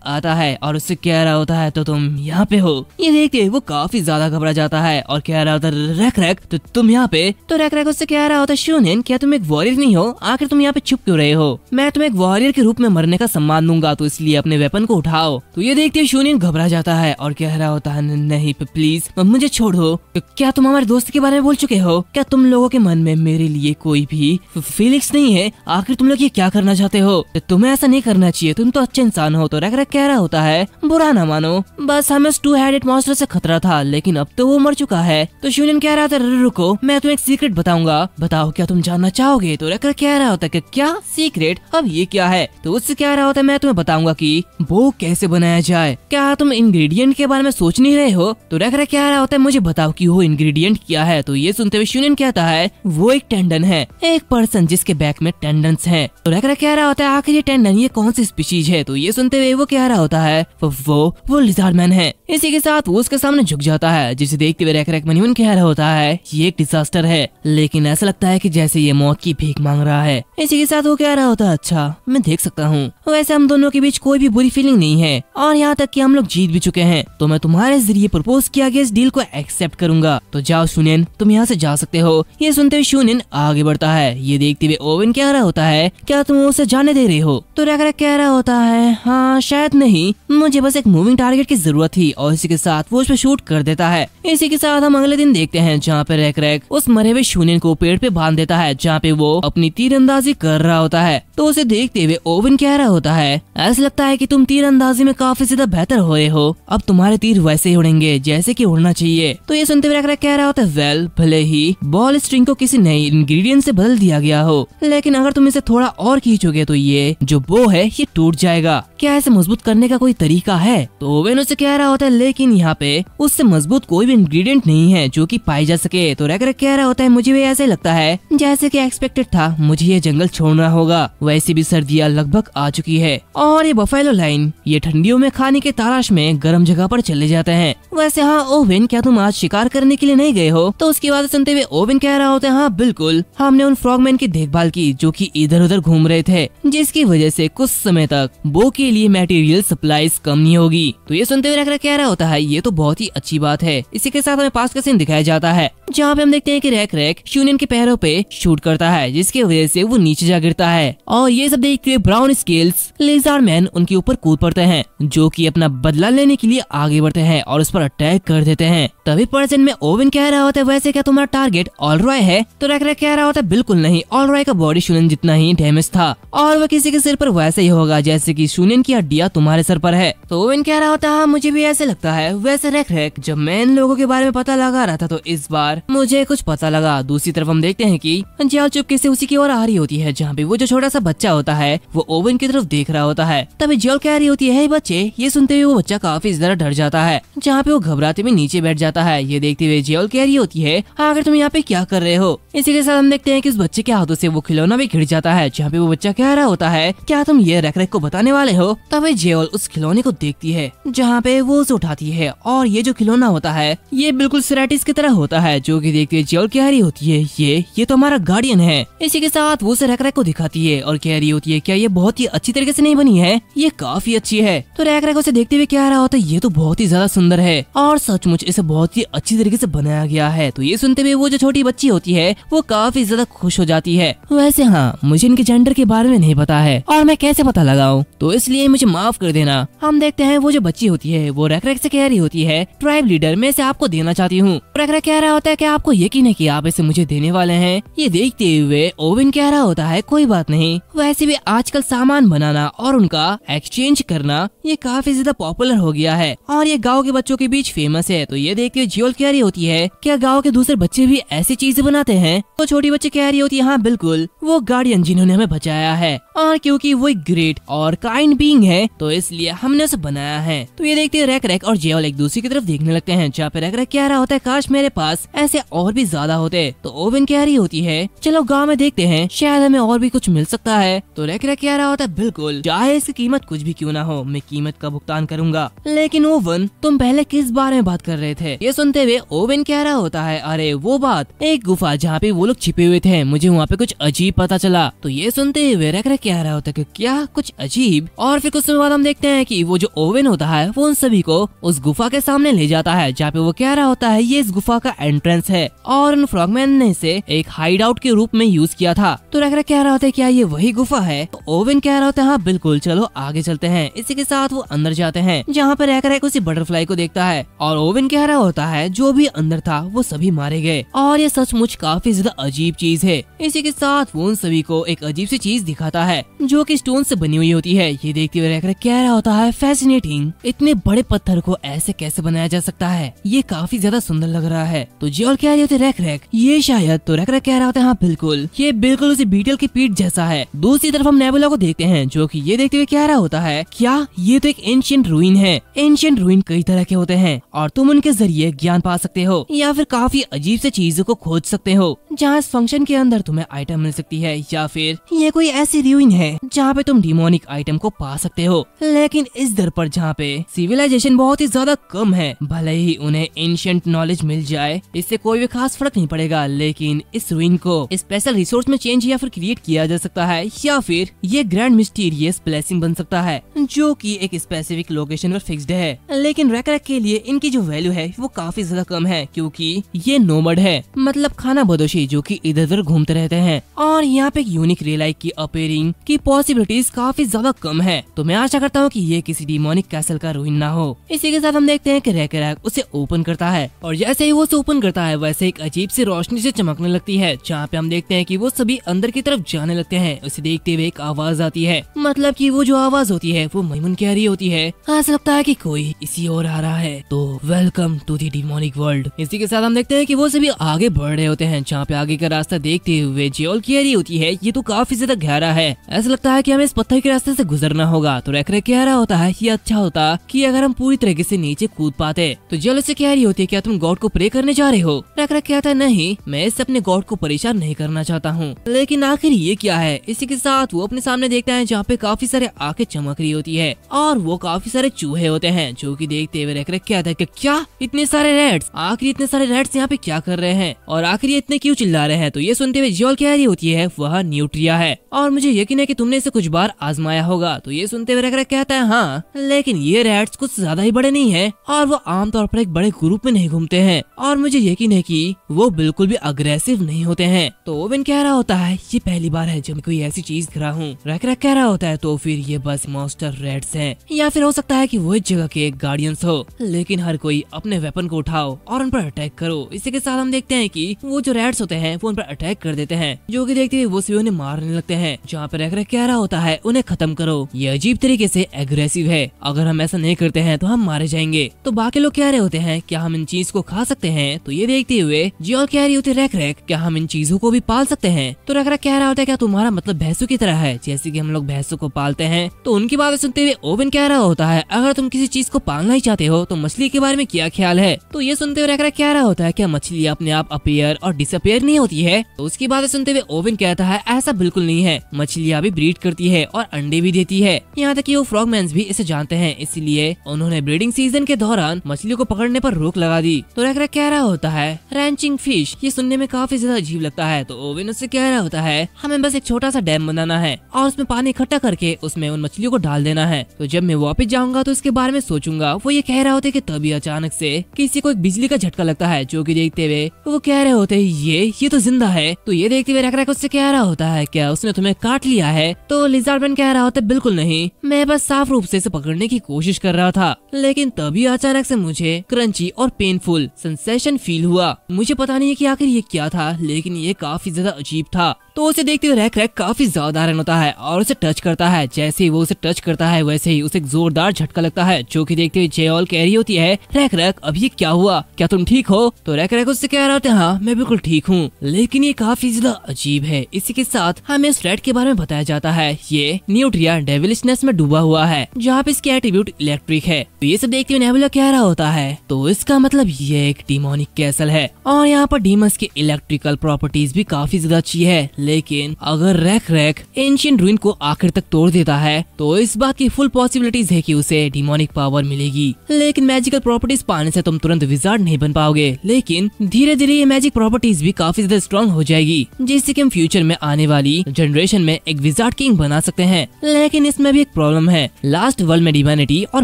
आता है और उससे कह रहा होता है तो तुम यहाँ पे हो। ये देखते वो काफी ज्यादा घबरा जाता है और कह रहा होता है रैक रैक तो तुम यहाँ पे। तो रैक रैक उससे कह रहा होता है शूनियन क्या तुम एक वॉरियर नहीं हो, आखिर तुम यहाँ पे छुप क्यों रहे हो, मैं तुम्हें एक वॉरियर के रूप में मरने का सम्मान दूंगा तो इसलिए अपने वेपन को उठाओ। तो ये देखते शूनियन घबरा जाता है और कह रहा होता है नहीं प्लीज मुझे छोड़ दो। क्या तुम हमारे दोस्त के बारे में बोल चुके हो, क्या तुम लोगों के मन में मेरे लिए कोई भी फीलिंग्स नहीं है, आखिर तुम लोग ये क्या करना चाहते हो, तुम्हें ऐसा नहीं करना चाहिए, तुम तो अच्छे इंसान हो। तो रैक रैक कह रहा होता है बुरा ना मानो, बस हमें उस टू हेडेड मॉन्स्टर से खतरा था लेकिन अब तो वो मर चुका है। तो शूनियन कह रहा था रुको मैं तुम्हें एक सीक्रेट बताऊंगा, बताओ क्या तुम जानना चाहोगे। तो रैक रैक कह रहा होता है क्या सीक्रेट, अब ये क्या है। तो उससे कह रहा होता है मैं तुम्हें बताऊंगा कि वो कैसे बनाया जाए, क्या तुम इंग्रेडिएंट के बारे में सोच नहीं रहे हो। तो रैक रैक कह रहा होता है मुझे बताओ कि वो इंग्रेडिएंट क्या है। तो ये सुनते हुए शूनियन कहता है वो एक टेंडन है, एक पर्सन जिसके बैक में टेंडन्स हैं। तो रैक रैक कह रहा होता है आखिर ये टेंडन ये कौन सी स्पीशीज है। तो ये सुनते हुए वो कह रहा होता है वो लिजार्ड मैन है। इसी के साथ वो उसके सामने झुक जाता है, जिसे देखते हुए रैक रैक मनी मन कह रहा होता है ये एक डिजास्टर है, लेकिन ऐसा लगता है कि जैसे ये मौत की भीख मांग रहा है। इसी के साथ वो कह रहा होता है अच्छा मैं देख सकता हूँ, वैसे हम दोनों के बीच कोई भी बुरी फीलिंग नहीं है और यहाँ तक कि हम लोग जीत भी चुके हैं, तो मैं तुम्हारे जरिए प्रपोज किया गया इस डील को एक्सेप्ट करूंगा। तो जाओ शूनियन तुम यहाँ से जा सकते हो। ये सुनते हुए शूनियन आगे बढ़ता है। ये देखते हुए ओवेन कह रहा होता है क्या तुम उसे जाने दे रहे हो। तो रैक रैक कह रहा होता है हाँ शायद नहीं, मुझे बस एक मूविंग टारगेट की जरूरत थी और इसी के साथ वो उस पर शूट कर देता है। इसी के साथ हम अगले दिन देखते हैं जहाँ पे रैक रैक उस मरे हुए शूनियन को पेड़ पे बांध देता है जहाँ पे वो अपनी तीरंदाजी कर रहा होता है। तो उसे देखते हुए ओवन कह रहा होता है, ऐसा लगता है कि तुम तीरंदाजी में काफी ज्यादा बेहतर हो रहे हो, अब तुम्हारे तीर वैसे ही उड़ेंगे जैसे कि उड़ना चाहिए। तो ये सुनते हुए रैक रैक कह रहा होता है, वेल भले ही बॉल स्ट्रिंग को किसी नए इंग्रेडिएंट से बदल दिया गया हो, लेकिन अगर तुम इसे थोड़ा और खींचोगे तो ये जो बो है ये टूट जाएगा। क्या इसे मजबूत करने का कोई तरीका है? तो ओवन उसे कह रहा होता है, लेकिन यहाँ पे उससे मजबूत कोई भी इंग्रेडिएंट नहीं है जो कि पाई जा सके। तो रैक रैक कह रहा होता है, मुझे भी ऐसे लगता है जैसे कि एक्सपेक्टेड था, मुझे ये जंगल छोड़ना होगा। वैसे भी सर्दियाँ लगभग आ चुकी है और ये बफेलो लाइन ये ठंडियों में खाने के तलाश में गर्म जगह पर चले जाते हैं। वैसे हाँ ओवन, क्या तुम आज शिकार करने के लिए नहीं गए हो? तो उसकी बात सुनते हुए ओवन कह रहा होता है, हाँ बिल्कुल, हमने उन फ्रॉगमैन की देखभाल की जो कि इधर उधर घूम रहे थे, जिसकी वजह से कुछ समय तक बो के लिए मटेरियल सप्लाईज कम नहीं होगी। तो ये सुनते हुए रैक रैक कह रहा होता है, ये तो बहुत ही अच्छी बात है। इसी के साथ हमें पास का सीन दिखाया जाता है जहाँ पे हम देखते हैं कि रैक रैक शूनियन के पैरों पे शूट करता है, जिसकी वजह से वो नीचे जा गिरता है और ये सब देखते हुए ब्राउन स्केल्स लेज़ार्ड मैन उनके ऊपर कूद पड़ते हैं, जो कि अपना बदला लेने के लिए आगे बढ़ते हैं और उस पर अटैक कर देते हैं। तभी पर्सन में ओवन कह रहा होता है, वैसे क्या तुम्हारा टारगेट ऑलरॉय है? तो रैक रैक कह रहा होता है, बिल्कुल नहीं, ऑलरॉय का बॉडी शूनियन जितना ही डैमेज था और वह किसी के सिर पर वैसे ही होगा जैसे कि शूनियन की हड्डियां तुम्हारे सर पर है। तो ओवन कह रहा होता है, हाँ मुझे भी ऐसे लगता है। वैसे रैक रैक, जब मैं इन लोगों के बारे में पता लगा रहा था तो इस बार मुझे कुछ पता लगा। दूसरी तरफ हम देखते हैं कि जियाल चुपके से उसी की ओर आ रही होती है, जहाँ पे वो जो छोटा सा बच्चा होता है वो ओवन की तरफ देख रहा होता है। तभी जियाल कह रही होती है, बच्चे। ये सुनते हुए वो बच्चा काफी ज्यादा डर जाता है, जहाँ पे वो घबराते हुए नीचे बैठ जाता है। ये देखते हुए जियाल कह रही होती है, आखिर तुम यहाँ पे क्या कर रहे हो? इसी के साथ हम देखते हैं कि उस बच्चे के हाथों से वो खिलौना भी गिर जाता है, जहाँ पे वो बच्चा कह रहा होता है, क्या तुम ये रैक रैक को बताने वाले हो? तभी जियाल उस खिलौने को देखती है, जहाँ पे वो उसे उठाती है और ये जो खिलौना होता है ये बिल्कुल सेराटिस की तरह होता है, जो कि देखते हुए जियाल कह रही होती है, ये तो हमारा गार्डियन है। इसी के साथ वो उसे रैक रैक को दिखाती है और कह रही होती है, क्या ये बहुत ही अच्छी तरीके से नहीं बनी है? ये काफी अच्छी है। तो रैक रैक उसे देखते हुए कह रहा होता है, ये तो बहुत ही ज्यादा सुंदर है और सचमुच इसे बहुत ही अच्छी तरीके से बनाया गया है। तो ये सुनते हुए वो जो छोटी बच्ची होती है वो काफी ज्यादा खुश हो जाती है। वैसे हाँ, मुझे इनके जेंडर के बारे में नहीं पता है और मैं कैसे पता लगाऊं, तो इसलिए मुझे माफ कर देना। हम देखते हैं वो जो बच्ची होती है वो रैक रैक से कह रही होती है, ट्राइब लीडर, मैं इसे आपको देना चाहती हूँ। रैक रैक कह रहा होता है, क्या आपको यकीन है कि आप इसे मुझे देने वाले हैं? ये देखते हुए ओवन कह रहा होता है, कोई बात नहीं, वैसे भी आजकल सामान बनाना और उनका एक्सचेंज करना ये काफी ज्यादा पॉपुलर हो गया है और ये गाँव के बच्चों के बीच फेमस है। तो ये देख के जियोल कह रही होती है, क्या गाँव के दूसरे बच्चे भी ऐसी चीजें बनाते हैं? तो छोटी बच्ची कह रही होती है, हाँ बिल्कुल, वो गार्डियन जिन्होंने हमें बचाया है और क्योंकि वो एक ग्रेट और काइंड बीइंग है तो इसलिए हमने उसे बनाया है। तो ये देखते रैक रैक और जियोल एक दूसरे की तरफ देखने लगते हैं, जहाँ पे रैक रैक कह रहा होता है, काश मेरे पास ऐसे और भी ज्यादा होते। तो ओवन कह रही होती है, चलो गाँव में देखते हैं, शायद हमें और भी कुछ मिल सकता है। तो रैक रैक कह रहा होता है, बिल्कुल, चाहे इसकी कीमत कुछ भी क्यों ना हो, मैं कीमत का भुगतान करूंगा। लेकिन ओवन, तुम पहले किस बारे में बात कर रहे थे? ये सुनते हुए ओवन कह रहा होता है, अरे वो बात, एक गुफा जहाँ पे वो लोग छिपे हुए थे, मुझे वहाँ पे कुछ अजीब पता चला। तो ये सुनते हुए रैक रैक कह रहा होता है, क्या कुछ अजीब? और फिर कुछ समय बाद हम देखते हैं कि वो जो ओवन होता है वो उन सभी को उस गुफा के सामने ले जाता है, जहाँ पे वो कह रहा होता है, ये इस गुफा का एंट्रेंस है और उन फ्रॉगमैन ने इसे एक हाइड आउट के रूप में यूज किया था। तो रैक रैक कह रहा होता है, क्या ये वही गुफा है? तो ओवन कह रहा होता है, हाँ बिल्कुल, चलो आगे चलते हैं। इसी के साथ वो अंदर जाते हैं, जहाँ पर रैक रैक उसी बटरफ्लाई को देखता है और ओवन कह रहा होता है, जो भी अंदर था वो सभी मारे गए और ये सचमुच काफी ज्यादा अजीब चीज है। इसी के साथ वो उन सभी को एक अजीब सी चीज दिखाता है जो कि स्टोन से बनी हुई होती है। ये देखते हुए रैक रैक कह रहा होता है, फैसिनेटिंग, इतने बड़े पत्थर को ऐसे कैसे बनाया जा सकता है? ये काफी ज्यादा सुंदर लग रहा है। तो जियोल कह रही होती है, रैक रैक, ये शायद। तो रैक रैक कह रहा होता है, हाँ बिल्कुल, ये बिल्कुल उसी बीटल की पीठ जैसा है। दूसरी तरफ हम नेबुला को देखते हैं, जो कि ये देखते हुए कह रहा होता है, क्या ये तो एक एंशिएंट रूइन है? एंशिएंट रूइन कई तरह के होते हैं और तुम उनके जरिए ज्ञान पा सकते हो या फिर काफी अजीब से चीजों को खोज सकते हो, जहाँ इस फंक्शन के अंदर तुम्हें आइटम मिल सकती है, या फिर ये कोई ऐसी रूइन है जहाँ पे तुम डिमोनिक आइटम को पा सकते हो। लेकिन इस दर पर जहाँ पे सिविलाइजेशन बहुत ही ज्यादा कम है, भले ही उन्हें एंशिएंट नॉलेज मिल जाए, इससे कोई भी खास फर्क नहीं पड़ेगा। लेकिन इस रूइन को स्पेशल रिसोर्स में चेंज या फिर क्रिएट किया जा सकता है, या फिर ये ग्रैंड मिस्टीरियस ब्लेसिंग बन सकता है जो कि एक स्पेसिफिक लोकेशन पर फिक्स्ड है। लेकिन रैक रैक के लिए इनकी जो वैल्यू है वो काफी ज्यादा कम है, क्योंकि ये नोमड है, मतलब खाना बदोशी, जो कि इधर उधर घूमते रहते हैं और यहाँ पे एक यूनिक रिलाइक की अपीयरिंग रूइन की पॉसिबिलिटीज काफी ज्यादा कम है। तो मैं आशा करता हूँ कि ये किसी डिमोनिक कैसल का रूइन ना हो। इसी के साथ हम देखते हैं कि रैक उसे ओपन करता है और जैसे ही वो उसे ओपन करता है वैसे एक अजीब सी रोशनी से चमकने लगती है, जहाँ पे हम देखते हैं कि वो सभी अंदर की तरफ जाने लगते हैं। उसे देखते हुए एक आवाज आती है, मतलब कि वो जो आवाज होती है वो मैमून कह रही होती है, ऐसा लगता है कि कोई इसी ओर आ रहा है, तो welcome to the demonic world. इसी के साथ हम देखते हैं कि वो सभी आगे बढ़ रहे होते हैं, जहाँ पे आगे का रास्ता देखते हुए जियोल कह रही होती है ये तो काफी ज्यादा गहरा है, ऐसा लगता है कि हमें इस पत्थर के रास्ते से गुजरना होगा। तो रैक कह रहा होता है ये अच्छा होता कि अगर हम पूरी तरीके से नीचे कूद पाते। तो जियोल से कह रही होती है क्या तुम गॉड को प्रे करने जा रहे हो? रैक कहता है नहीं, मैं इससे अपने गॉड को परेशान नहीं करना चाहता हूँ, लेकिन आखिर ये क्या है? इसी के साथ वो अपने सामने देखता है जहाँ पे काफी सारे आंखें चमक रही होती है और वो काफी सारे चूहे होते हैं, जो कि देखते हुए रैक कहता है कि क्या इतने सारे रैट्स, आखिर इतने सारे रैट्स यहाँ पे क्या कर रहे हैं और आखिर ये इतने क्यों चिल्ला रहे हैं? तो ये सुनते हुए जियोल कह रही होती है वह न्यूट्रिया है और मुझे यकीन है कि तुमने इसे कुछ बार आजमाया होगा। तो ये सुनते हुए रैक कहता है हाँ, लेकिन ये रैट्स कुछ ज्यादा ही बड़े नहीं है और वो आमतौर पर एक बड़े ग्रुप में नहीं घूमते हैं और मुझे यकीन है कि वो बिल्कुल भी अग्रेसिव नहीं होते हैं। तो ओवेन कह रहा होता है ये पहली बार है जब मैं कोई ऐसी चीज कर रहा हूँ। रैक कह रहा होता है तो फिर ये बस मॉन्स्टर रैट्स हैं या फिर हो सकता है कि वो इस जगह के गार्डियंस हो, लेकिन हर कोई अपने वेपन को उठाओ और उन पर अटैक करो। इसी के साथ हम देखते हैं कि वो जो रैट्स होते हैं वो उन पर अटैक कर देते हैं, जो कि देखते हुए वो सभी उन्हें मारने लगते हैं, जहाँ पर रैक कह रहा होता है उन्हें खत्म करो, ये अजीब तरीके से एग्रेसिव है, अगर हम ऐसा नहीं करते हैं तो हम मारे जाएंगे। तो बाकी लोग कह रहे होते हैं क्या हम इन चीज को खा सकते हैं? तो ये देखते हुए जियोल कह रही होती रैक क्या हम इन चीजों को भी पाल सकते हैं? तो रैक कह रहा होता है क्या तुम्हारा मतलब भैंसों की तरह है, जैसे कि हम लोग भैंसों को पालते हैं? तो उनकी बातें सुनते हुए ओवेन कह रहा होता है अगर तुम किसी चीज को पालना ही चाहते हो तो मछली के बारे में क्या ख्याल है? तो ये सुनते हुए रैक कह रहा होता है क्या मछली अपने आप अपीयर और डिसअपीयर नहीं होती है? तो उसकी बातें सुनते हुए ओवेन कहता है ऐसा बिल्कुल नहीं है, मछलियाँ भी ब्रीड करती है और अंडे भी देती है, यहाँ तक कि वो फ्रॉगमैन्स भी इसे जानते हैं, इसलिए उन्होंने ब्रीडिंग सीजन के दौरान मछलियों को पकड़ने पर रोक लगा दी। तो रैक कह रहा होता है रैंचिंग फिश, ये सुनने में काफी ज्यादा अजीब लगता है। तो ओवेन उससे कह रहा होता है हमें बस एक छोटा सा डैम बनाना है और उसमें पानी इकट्ठा करके उसमें उन मछलियों को डाल देना है, तो जब मैं वापस जाऊंगा तो इसके बारे में सोचूंगा। वो ये कह रहा होता है कि तभी अचानक से किसी को एक बिजली का झटका लगता है, जो कि देखते हुए वो कह रहे होते हैं ये तो जिंदा है। तो ये देखते हुए रैक उससे कह रहा होता है क्या उसने तुम्हें काट लिया है? तो लिज़ार्डमैन कह रहा होता है बिल्कुल नहीं, मैं बस साफ रूप से इसे पकड़ने की कोशिश कर रहा था, लेकिन तभी अचानक से मुझे क्रंची और पेनफुल सेंसेशन फील हुआ। मुझे पता नहीं है कि आखिर ये क्या था, लेकिन ये काफी ज्यादा अजीब था। तो उसे देखते हुए रैक काफी ज्यादा हैरान होता है और उसे टच करता है। जैसे ही वो उसे टच करता है वैसे ही उसे एक जोरदार झटका लगता है, जो कि देखते हुए जियोल कह रही होती है रैक अब ये क्या हुआ, क्या तुम ठीक हो? तो रैक उससे कह रहा होता है हाँ मैं बिल्कुल ठीक हूँ, लेकिन ये काफी ज्यादा अजीब है। इसी के साथ हमें इस रैट के बारे में बताया जाता है ये न्यूट्रिया डेविलिशनेस में डूबा हुआ है, जहाँ पे इसकी एट्रीब्यूट इलेक्ट्रिक है। तो ये सब देखते हुए नेबुला कह रहा होता है तो इसका मतलब ये एक डिमोनिक कैसल है और यहाँ पर डीमंस की इलेक्ट्रिकल प्रॉपर्टीज भी काफी ज्यादा अच्छी है, लेकिन अगर रैक एंशिएंट रूइन को आखिर तक तोड़ देता है तो इस बात की फुल पॉसिबिलिटीज है कि उसे डिमोनिक पावर मिलेगी, लेकिन मैजिकल प्रॉपर्टीज पाने से तुम तुरंत विजार्ड नहीं बन पाओगे, लेकिन धीरे धीरे ये मैजिक प्रॉपर्टीज भी काफी ज्यादा स्ट्रॉन्ग हो जाएगी, जिससे कि हम फ्यूचर में आने वाली जनरेशन में एक विजार्ड किंग बना सकते हैं। लेकिन इसमें भी एक प्रॉब्लम है, लास्ट वर्ल्ड में डिवाइनिटी और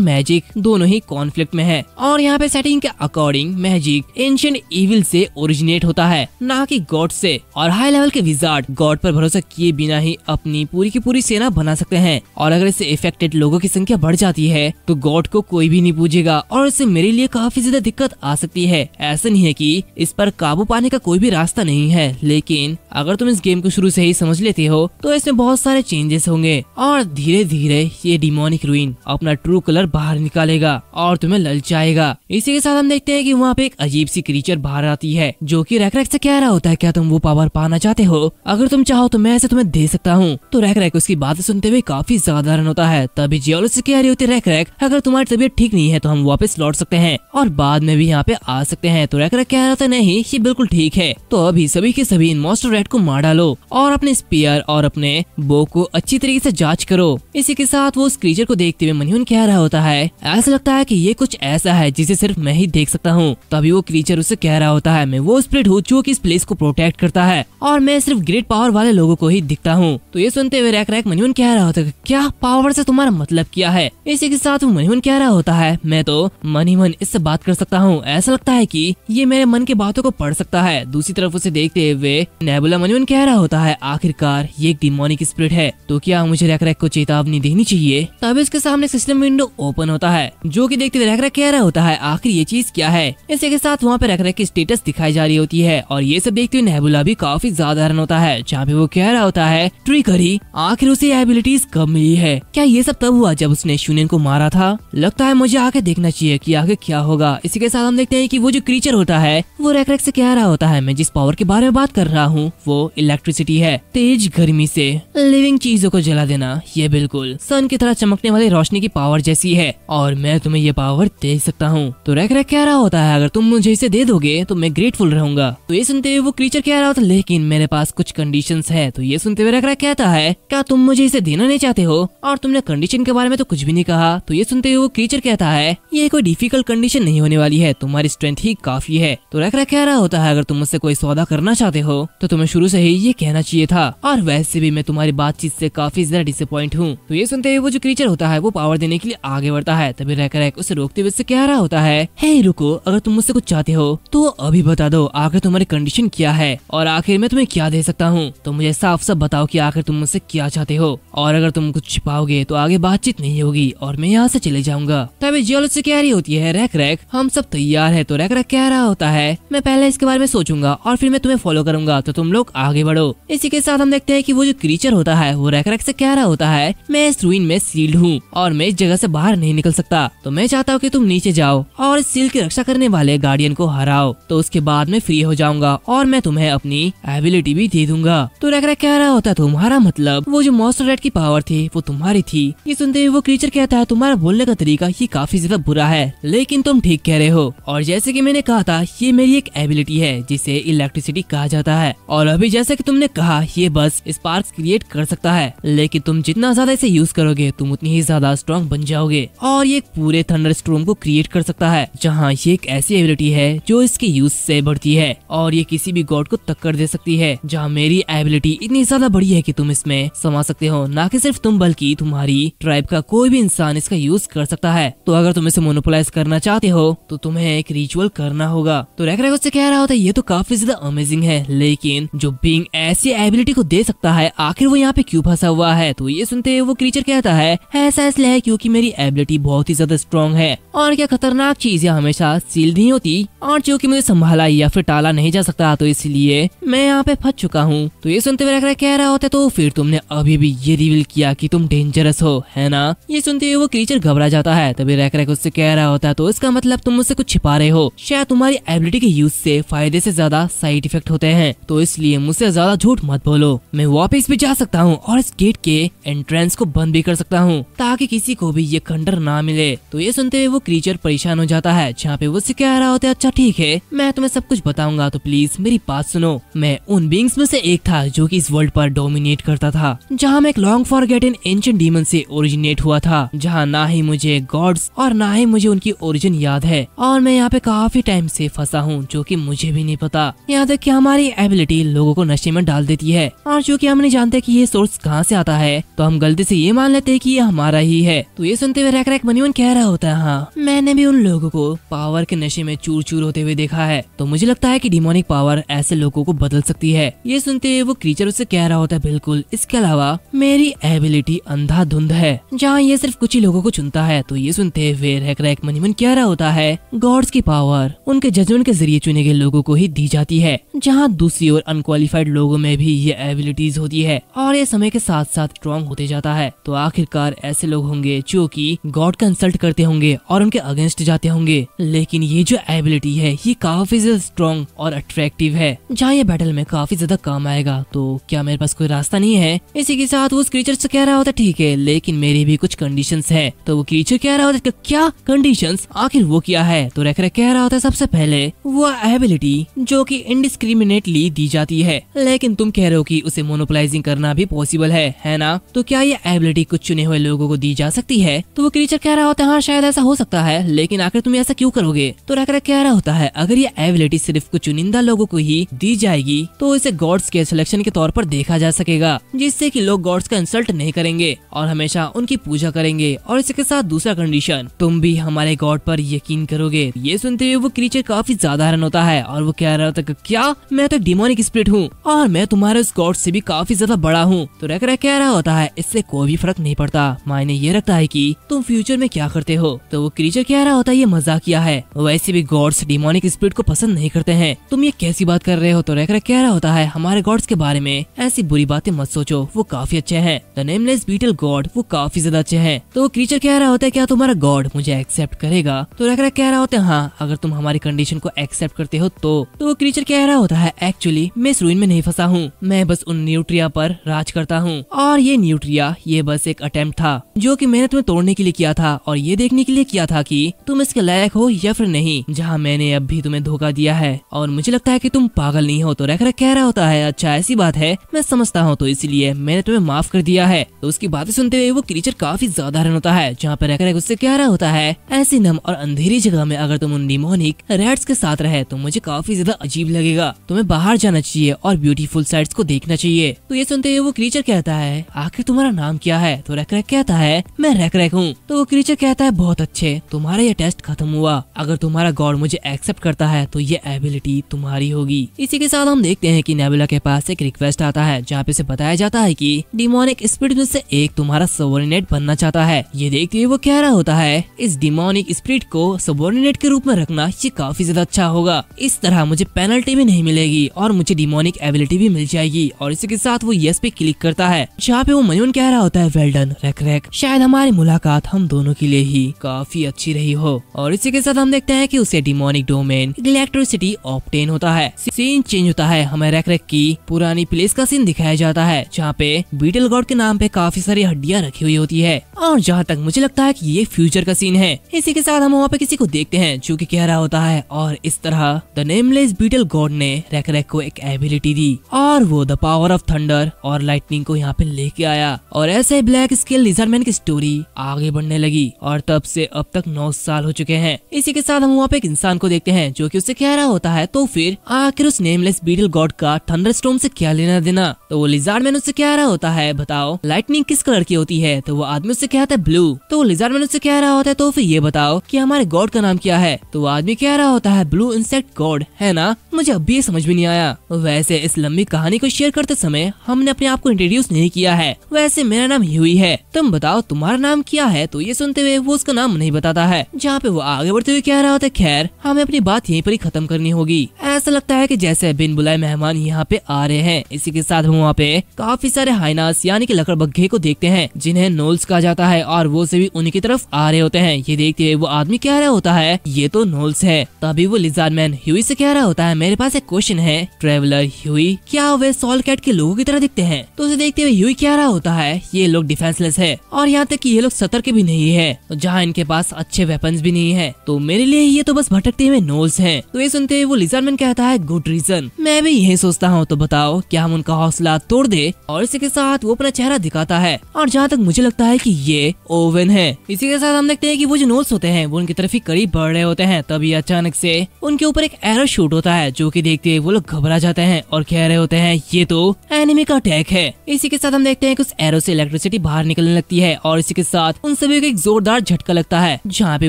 मैजिक दोनों ही कॉन्फ्लिक्ट में है और यहाँ पे सेटिंग के अकॉर्डिंग मैजिक एंशिएंट इविल से ओरिजिनेट होता है, ना कि गॉड से, और हाई लेवल के विजार्ड गॉड पर भरोसा किए बिना ही अपनी पूरी की पूरी सेना बना सकते हैं, और अगर इससे इफेक्टेड लोगों की संख्या बढ़ जाती है तो गॉड को कोई भी नहीं पूजेगा और इससे मेरे लिए काफी ज्यादा दिक्कत आ सकती है। ऐसा नहीं है कि इस पर काबू पाने का कोई भी रास्ता नहीं है, लेकिन अगर तुम इस गेम को शुरू से ही समझ लेते हो तो इसमें बहुत सारे चेंजेस होंगे और धीरे धीरे ये डिमोनिक रूइन अपना ट्रू कलर बाहर निकालेगा और तुम्हें ललचाएगा। इसी के साथ हम देखते हैं कि वहाँ पे एक अजीब सी क्रीचर बाहर आती है, जो कि रैक से कह रहा होता है क्या तुम वो पावर पाना चाहते हो? अगर तुम चाहो तो मैं ऐसे तुम्हें दे सकता हूँ। तो रैक उसकी बातें सुनते हुए काफी ज्यादा हैरान होता है। तभी जियोल से कह रही होती है रैक अगर तुम्हारी तबीयत ठीक नहीं है तो हम वापस लौट सकते हैं और बाद में भी यहाँ पे आ सकते हैं। तो रैक कह रहा था नहीं ये बिल्कुल ठीक है, तो अभी सभी के सभी इन मॉन्स्टर रैट को मार डालो और अपने स्पीयर और अपने बो को अच्छी तरीके से जांच करो। इसी के साथ वो उस क्रीचर को देखते हुए मनह्यून कह रहा होता है ऐसा लगता है कि ये कुछ ऐसा है जिसे सिर्फ मैं ही देख सकता हूँ। तभी वो क्रीचर उससे कह रहा होता है मैं वो स्पिरिट हूँ जो कि इस प्लेस को प्रोटेक्ट करता है और मैं सिर्फ ग्रेट पावर वाले लोगों को ही दिखता हूँ। तो ये सुनते हुए रैक मनह्यून कह रहा होता है क्या पावर से तुम्हारा मतलब क्या है? इसी के साथ वो मनह्यून कह रहा होता है मैं तो मन ही मन इससे बात कर सकता हूँ, ऐसा लगता है कि ये मेरे मन की बातों को पढ़ सकता है। दूसरी तरफ उसे देखते हुए नेबुला मनह्यून कह रहा होता है आखिरकार ये एक डिमोनिक डिमोनिक स्पिरिट है, तो क्या मुझे रैक को चेतावनी देनी चाहिए? तब इसके सामने सिस्टम विंडो ओपन होता है, जो कि देखते हुए रैक कह रहा होता है आखिर ये चीज क्या है। इसी के साथ वहाँ पे रैक की स्टेटस दिखाई जा रही होती है और ये सब देखते हुए नेबुला भी काफी ज्यादा हैरान होता है, जहाँ पे वो कह रहा होता है ट्रिकरी, आखिर उसे एबिलिटीज कब मिली है? क्या ये सब तब हुआ जब उसने शूनियन को मारा था? लगता है मुझे आगे देखना चाहिए कि आगे क्या होगा। इसी के साथ हम देखते हैं कि वो जो क्रीचर होता है वो रैक से कह रहा होता है मैं जिस पावर के बारे में बात कर रहा हूँ वो इलेक्ट्रिसिटी है, तेज गर्मी से लिविंग चीजों को जला देना। ये बिल्कुल सन की तरह चमकने वाली रोशनी की पावर जैसी है और मैं तुम्हें ये पावर दे सकता हूँ। तो रैक कह रहा होता है अगर तुम मुझे इसे दे दोगे तो मैं ग्रेटफुल रहूंगा। तो ये सुनते हुए वो क्रीचर कह रहा होता है लेकिन मेरे पास कुछ कंडीशंस है। तो ये सुनते हुए रैक कहता है क्या तुम मुझे इसे देना नहीं चाहते हो? और तुमने कंडीशन के बारे में तो कुछ भी नहीं कहा। तो ये सुनते हुए वो क्रीचर कहता है ये कोई डिफिकल्ट कंडीशन नहीं होने वाली है, तुम्हारी स्ट्रेंथ ही काफी है। तो रैक कह रहा होता है अगर तुम मुझसे कोई सौदा करना चाहते हो तो तुम्हें शुरू से ही ये कहना चाहिए था, और वैसे भी मैं तुम्हारी बातचीत से काफी ज्यादा डिसअपॉइंट हूँ। तो ये सुनते हुए वो जो क्रीचर होता है वो पावर देने के लिए आगे बढ़ता है, तभी रैक उसे रोकते हुए कह रहा होता है हे रुको, अगर तुम मुझसे कुछ चाहते हो तो अभी बता दो आखिर तुम्हारी कंडीशन क्या है और आखिर मैं तुम्हें क्या दे सकता हूँ। तो मुझे साफ साफ बताओ कि आखिर तुम मुझसे क्या चाहते हो, और अगर तुम कुछ छिपाओगे तो आगे बातचीत नहीं होगी और मैं यहाँ से चले जाऊंगा। तभी जियोल से कह रही होती है रैक हम सब तैयार है। तो रैक कह रहा होता है मैं पहले इसके बारे में सोचूंगा और फिर मैं तुम्हें फॉलो करूंगा, तो तुम लोग आगे बढ़ो। इसी के साथ हम देखते हैं कि वो जो क्रीचर होता है वो रैक से कह रहा होता है मैं इस रूइन में सील्ड हूँ और मैं इस जगह से बाहर नहीं निकल सकता, तो मैं चाहता हूँ कि तुम नीचे जाओ और इस सील की रक्षा करने वाले गार्डियन को हराओ, तो उसके बाद मैं फ्री हो जाऊंगा और मैं तुम्हें अपनी एबिलिटी भी दे दूंगा। तो रैक कह रहा होता है तुम्हारा मतलब वो जो मॉन्स्टर रेड की पावर थी वो तुम्हारी थी? ये सुनते हुए वो क्रीचर कहता है तुम्हारा बोलने का तरीका ये काफी ज्यादा बुरा है, लेकिन तुम ठीक कह रहे हो, और जैसे कि मैंने कहा था ये मेरी एक एबिलिटी है जिसे इलेक्ट्रिसिटी कहा जाता है, और अभी जैसे कि तुमने कहा ये बस स्पार्क्स क्रिएट कर सकता है, लेकिन तुम जितना ज्यादा इसे यूज करोगे तुम उतनी ही ज्यादा स्ट्रॉन्ग बन जाओगे, और ये पूरे थंडर स्टॉर्म को क्रिएट कर सकता है, जहाँ ये एक ऐसी एबिलिटी है जो इसके यूज से बढ़ती है, और ये किसी भी गॉड को टक्कर दे सकती है, जहाँ मेरी एबिलिटी इतनी ज्यादा बड़ी है कि तुम इसमें समा सकते हो, ना कि सिर्फ तुम बल्कि तुम्हारी ट्राइब का कोई भी इंसान इसका यूज कर सकता है। तो अगर तुम इसे मोनोपोलाइज करना चाहते हो तो तुम्हें एक रिचुअल करना होगा। तो रैक उससे कह रहा होता है ये तो काफी ज्यादा अमेजिंग है, लेकिन जो बीइंग ऐसी एबिलिटी को दे सकता है आखिर वो यहाँ पे क्यों फंसा हुआ है? तो ये सुनते हुए वो क्रीचर कहता है ऐसा इसलिए है क्योंकि मेरी एबिलिटी बहुत ही ज्यादा स्ट्रॉन्ग है, और क्या खतरनाक चीजें हमेशा सील्ड नहीं होती, और जो कि मुझे संभाला या फिर टाला नहीं जा सकता, तो इसलिए मैं यहाँ पे फंस चुका हूँ। तो ये सुनते हुए रैक कह रहा होता है तो फिर तुमने अभी भी ये रिवील किया कि तुम डेंजरस हो, है ना? ये सुनते हुए वो क्रीचर घबरा जाता है, तभी रैक उससे कह रहा होता है तो इसका मतलब तुम मुझसे कुछ छिपा रहे हो, शायद तुम्हारी एबिलिटी के यूज से फायदे से ज्यादा साइड इफेक्ट होते हैं, तो इसलिए मुझसे ज्यादा झूठ मत बोलो। मैं वापस भी जा सकता हूँ और इस गेट के एंट्रेंस को बंद भी कर सकता हूँ ताकि किसी को भी ये खंडर ना मिले। तो ये सुनते हुए वो क्रीचर परेशान हो जाता है, जहाँ पे वो उससे कह रहा होता है अच्छा ठीक है मैं तुम्हें सब कुछ बताऊंगा, तो प्लीज मेरी बात सुनो। मैं उन बीइंग्स में से एक था जो कि इस वर्ल्ड पर डोमिनेट करता था, जहाँ मैं एक लॉन्ग फॉरगेटन एंशिएंट डीमन से ओरिजिनेट हुआ था, जहाँ ना ही मुझे गॉड्स और ना ही मुझे उनकी ओरिजिन याद है, और मैं यहाँ पे काफी टाइम से फंसा हूँ जो कि मुझे भी नहीं पता। यहाँ तक कि हमारी एबिलिटी लोगों को नशे में डाल देती है, और चूंकि हम नहीं जानते कि ये सोर्स कहाँ से आता है तो हम गलती से ये मान लेते हैं कि ये हमारा ही है। तो ये सुनते हुए रैक मनीमन कह रहा होता है हाँ मैंने भी उन लोगों को पावर के नशे में चूर चूर होते हुए देखा है, तो मुझे लगता है कि डिमोनिक पावर ऐसे लोगों को बदल सकती है। ये सुनते हुए वो क्रीचर उससे कह रहा होता है बिल्कुल, इसके अलावा मेरी एबिलिटी अंधाधुंध है जहाँ ये सिर्फ कुछ ही लोगों को चुनता है। तो ये सुनते हुए रैक मनीमन कह रहा होता है गॉड्स की पावर उनके जजमेंट के जरिए चुने गए लोगों को ही दी जाती है, जहाँ दूसरी ओर अनक्वालिफाइड लोगों में भी ये एबिलिटीज होती है, और ये समय के साथ साथ स्ट्रॉन्ग होते जाता है। तो आखिरकार ऐसे लोग होंगे जो कि गॉड का इंसल्ट करते होंगे और उनके अगेंस्ट जाते होंगे, लेकिन ये जो एबिलिटी है ये काफी ज्यादा स्ट्रॉन्ग और अट्रैक्टिव है, जहाँ ये बैटल में काफी ज्यादा काम आएगा। तो क्या मेरे पास कोई रास्ता नहीं है? इसी के साथ वो उस क्रीचर से कह रहा होता ठीक है लेकिन मेरी भी कुछ कंडीशंस है। तो वो क्रीचर कह रहा होता क्या कंडीशंस, आखिर वो क्या है? तो रैक कह रहा होता है सबसे पहले वो एबिलिटी जो कि इनडिस्क्रिमिनेटली दी जाती है, लेकिन तुम कह रहे हो कि उसे मोनोपोलाइजिंग करना भी पॉसिबल है ना? तो क्या ये एबिलिटी कुछ चुने हुए लोगों को दी जा सकती है? तो वो क्रीचर कह रहा होता है हाँ शायद ऐसा हो सकता है, लेकिन आखिर तुम ऐसा क्यों करोगे? तो रैक कह रहा होता है अगर ये एबिलिटी सिर्फ कुछ चुनिंदा लोगों को ही दी जाएगी तो इसे गॉड्स के सिलेक्शन के तौर पर देखा जा सकेगा, जिससे कि लोग गॉड्स का इंसल्ट नहीं करेंगे और हमेशा उनकी पूजा करेंगे। और इसके साथ दूसरा कंडीशन, तुम भी हमारे गॉड पर यकीन करोगे। ये सुनते हुए वो क्रीचर काफी ज्यादा हैरान होता है और वो कह रहा होता है क्या मैं तो डिमोनिक स्पिरिट हूँ और मैं तुम्हारे उस गॉड से भी काफी ज्यादा बड़ा हूँ। तो रैक रैक कह रहा होता है इससे कोई भी फर्क नहीं पड़ता, मायने ये रखता है कि तुम फ्यूचर में क्या करते हो। तो वो क्रीचर कह रहा होता है ये मजाकिया है, वैसे भी गॉड्स डिमोनिक स्पिरिट को पसंद नहीं करते हैं, तुम ये कैसी बात कर रहे हो। तो रैक रैक कह रहा होता है हमारे गॉड्स के बारे में ऐसी बुरी बातें मत सोचो, वो काफी अच्छे हैं। द नेमलेस बीटल गॉड वो काफी ज्यादा अच्छे हैं। तो वो क्रीचर कह रहा होता है क्या तुम्हारा गॉड मुझे एक्सेप्ट करेगा। तो रैक रैक कह रहा होता है हाँ, अगर तुम हमारी कंडीशन को एक्सेप्ट करते हो तो वो क्रीचर कह रहा होता है एक्चुअली मैं इस रूइन में नहीं फंसा हूँ, मैं बस उन न्यूट्रिया पर राज करता हूँ, और ये न्यूट्रिया ये बस एक अटेम्प्ट था जो कि मैंने तुम्हें तोड़ने के लिए किया था और ये देखने के लिए किया था कि तुम इसके लायक हो या फिर नहीं, जहाँ मैंने अब भी तुम्हें धोखा दिया है और मुझे लगता है कि तुम पागल नहीं हो। तो रैक रैक कह रहा होता है अच्छा ऐसी बात है, मैं समझता हूँ, तो इसलिए मैंने तुम्हें माफ कर दिया है। तो उसकी बातें सुनते हुए वो क्रीचर काफी ज्यादा हैरान होता है, जहाँ पे रैक रैक उससे कह रहा होता है ऐसी नम और अंधेरी जगह में अगर तुम उन डिमोनिक रैट्स के साथ रहे तो मुझे काफी ज्यादा अजीब लगेगा, तुम्हें बाहर जाना चाहिए और ब्यूटीफुल साइड्स को देखना चाहिए। तो ये सुनते हुए वो क्रीचर कहता है आखिर तुम्हारा नाम क्या है। तो रैक रैक कहता है मैं रैक रैक हूँ। तो वो क्रीचर कहता है बहुत अच्छे, तुम्हारा ये टेस्ट खत्म हुआ, अगर तुम्हारा गॉड मुझे एक्सेप्ट करता है तो ये एबिलिटी तुम्हारी होगी। इसी के साथ हम देखते हैं कि नेबुला के पास एक रिक्वेस्ट आता है, जहाँ पे से बताया जाता है कि डिमोनिक स्पिरिट में से एक तुम्हारा सबऑर्डिनेट बनना चाहता है। ये देखते हुए वो कह रहा होता है इस डिमोनिक स्पिरिट को सबऑर्डिनेट के रूप में रखना ये काफी ज्यादा अच्छा होगा, इस तरह मुझे पेनल्टी भी नहीं मिलेगी और मुझे डिमोनिक एबिलिटी भी मिल जाएगी। और इसी के साथ वो यस पे क्लिक करता है, जहाँ पे वो मयून कह रहा होता है वेल डन रैक रैक, शायद हमारी मुलाकात हम दोनों के लिए ही काफी अच्छी रही हो। और इसी के साथ हम देखते हैं कि उसे डिमोनिक डोमेन इलेक्ट्रिसिटी ऑब्टेन होता है। सीन चेंज होता है, हमें रैक रैक की पुरानी प्लेस का सीन दिखाया जाता है, जहाँ पे बीटल गॉड के नाम पे काफी सारी हड्डियां रखी हुई होती है और जहाँ तक मुझे लगता है कि ये फ्यूचर का सीन है। इसी के साथ हम वहाँ पे किसी को देखते हैं जो कि कह रहा होता है और इस तरह द नेमलेस बीटल गॉड ने रैक रैक को एक एबिलिटी दी और वो द पावर ऑफ थंडर और लाइटनिंग को यहाँ पे लेके आया। और ऐसे ब्लैक स्केल लिजर्डमैन की स्टोरी आगे बढ़ने लगी और तब से अब तक 9 साल हो चुके हैं। इसी के साथ हम वहाँ पे एक इंसान को देखते हैं जो कि उससे कह रहा होता है तो फिर आखिर उस नेमलेस बीटल गॉड का थंडरस्टॉर्म से क्या लेना देना। तो वो लिजर्डमैन उससे कह रहा होता है बताओ लाइटनिंग किस कलर की होती है। तो वो आदमी उससे कहता है ब्लू। तो वो लिजर्डमैन उससे कह रहा होता है तो फिर ये बताओ कि हमारे गॉड का नाम क्या है। तो वो आदमी कह रहा होता है ब्लू इंसेक्ट गॉड, है ना, मुझे अब भी ये समझ में नहीं आया। वैसे इस लंबी कहानी को शेयर करते समय हमने अपने आप को इंट्रोड्यूस नहीं किया है, वैसे मेरा नाम ह्यूई है, तुम बताओ तुम्हारा नाम क्या है। तो ये सुनते हुए वो उसका नाम नहीं बताता है, जहाँ पे वो आगे बढ़ते हुए कह रहा होता है खैर हमें अपनी बात यहीं पर ही खत्म करनी होगी, ऐसा लगता है कि जैसे बिन बुलाए मेहमान यहाँ पे आ रहे हैं। इसी के साथ हम वहाँ पे काफी सारे हाइनास यानी कि लकड़बग्घे को देखते हैं जिन्हें नोल्स कहा जाता है और वो सभी उन्हीं की तरफ आ रहे होते हैं। ये देखते हुए वो आदमी कह रहा होता है ये तो नोल्स है। तभी वो लिजर्डमैन ह्यूई से कह रहा होता है मेरे पास एक क्वेश्चन है ट्रेवलर ह्यूई, क्या वे सॉल कैट के लोगों की तरह दिखते हैं। तो उसे देखते हुए ह्यूई कह रहा होता है ये लोग डिफेंसलेस है और यहाँ तक कि ये लोग सतर्क भी नहीं है, जहाँ इनके पास अच्छे वेपन्स भी नहीं है, तो मेरे लिए ये तो बस भटकते हुए नोल्स हैं। तो ये सुनते हुए वो लिजर्डमैन कहता है गुड रीजन, मैं भी यही सोचता हूँ, तो बताओ क्या हम उनका हौसला तोड़ दे। और इसी के साथ वो अपना चेहरा दिखाता है और जहाँ तक मुझे लगता है कि ये ओवन है। इसी के साथ हम देखते हैं कि वो जो नोल्स होते हैं वो उनकी तरफ ही करीब बढ़ रहे होते हैं। तभी अचानक से उनके ऊपर एक एरो शूट होता है जो कि देखते हुए वो लोग घबरा जाते हैं और कह रहे होते हैं ये तो एनिमी का अटैक है। इसी के साथ हम देखते हैं कि उस एरो से इलेक्ट्रिसिटी बाहर निकलने लगती है और इसी के साथ उन सभी को एक जोरदार झटका लगता है, जहाँ पे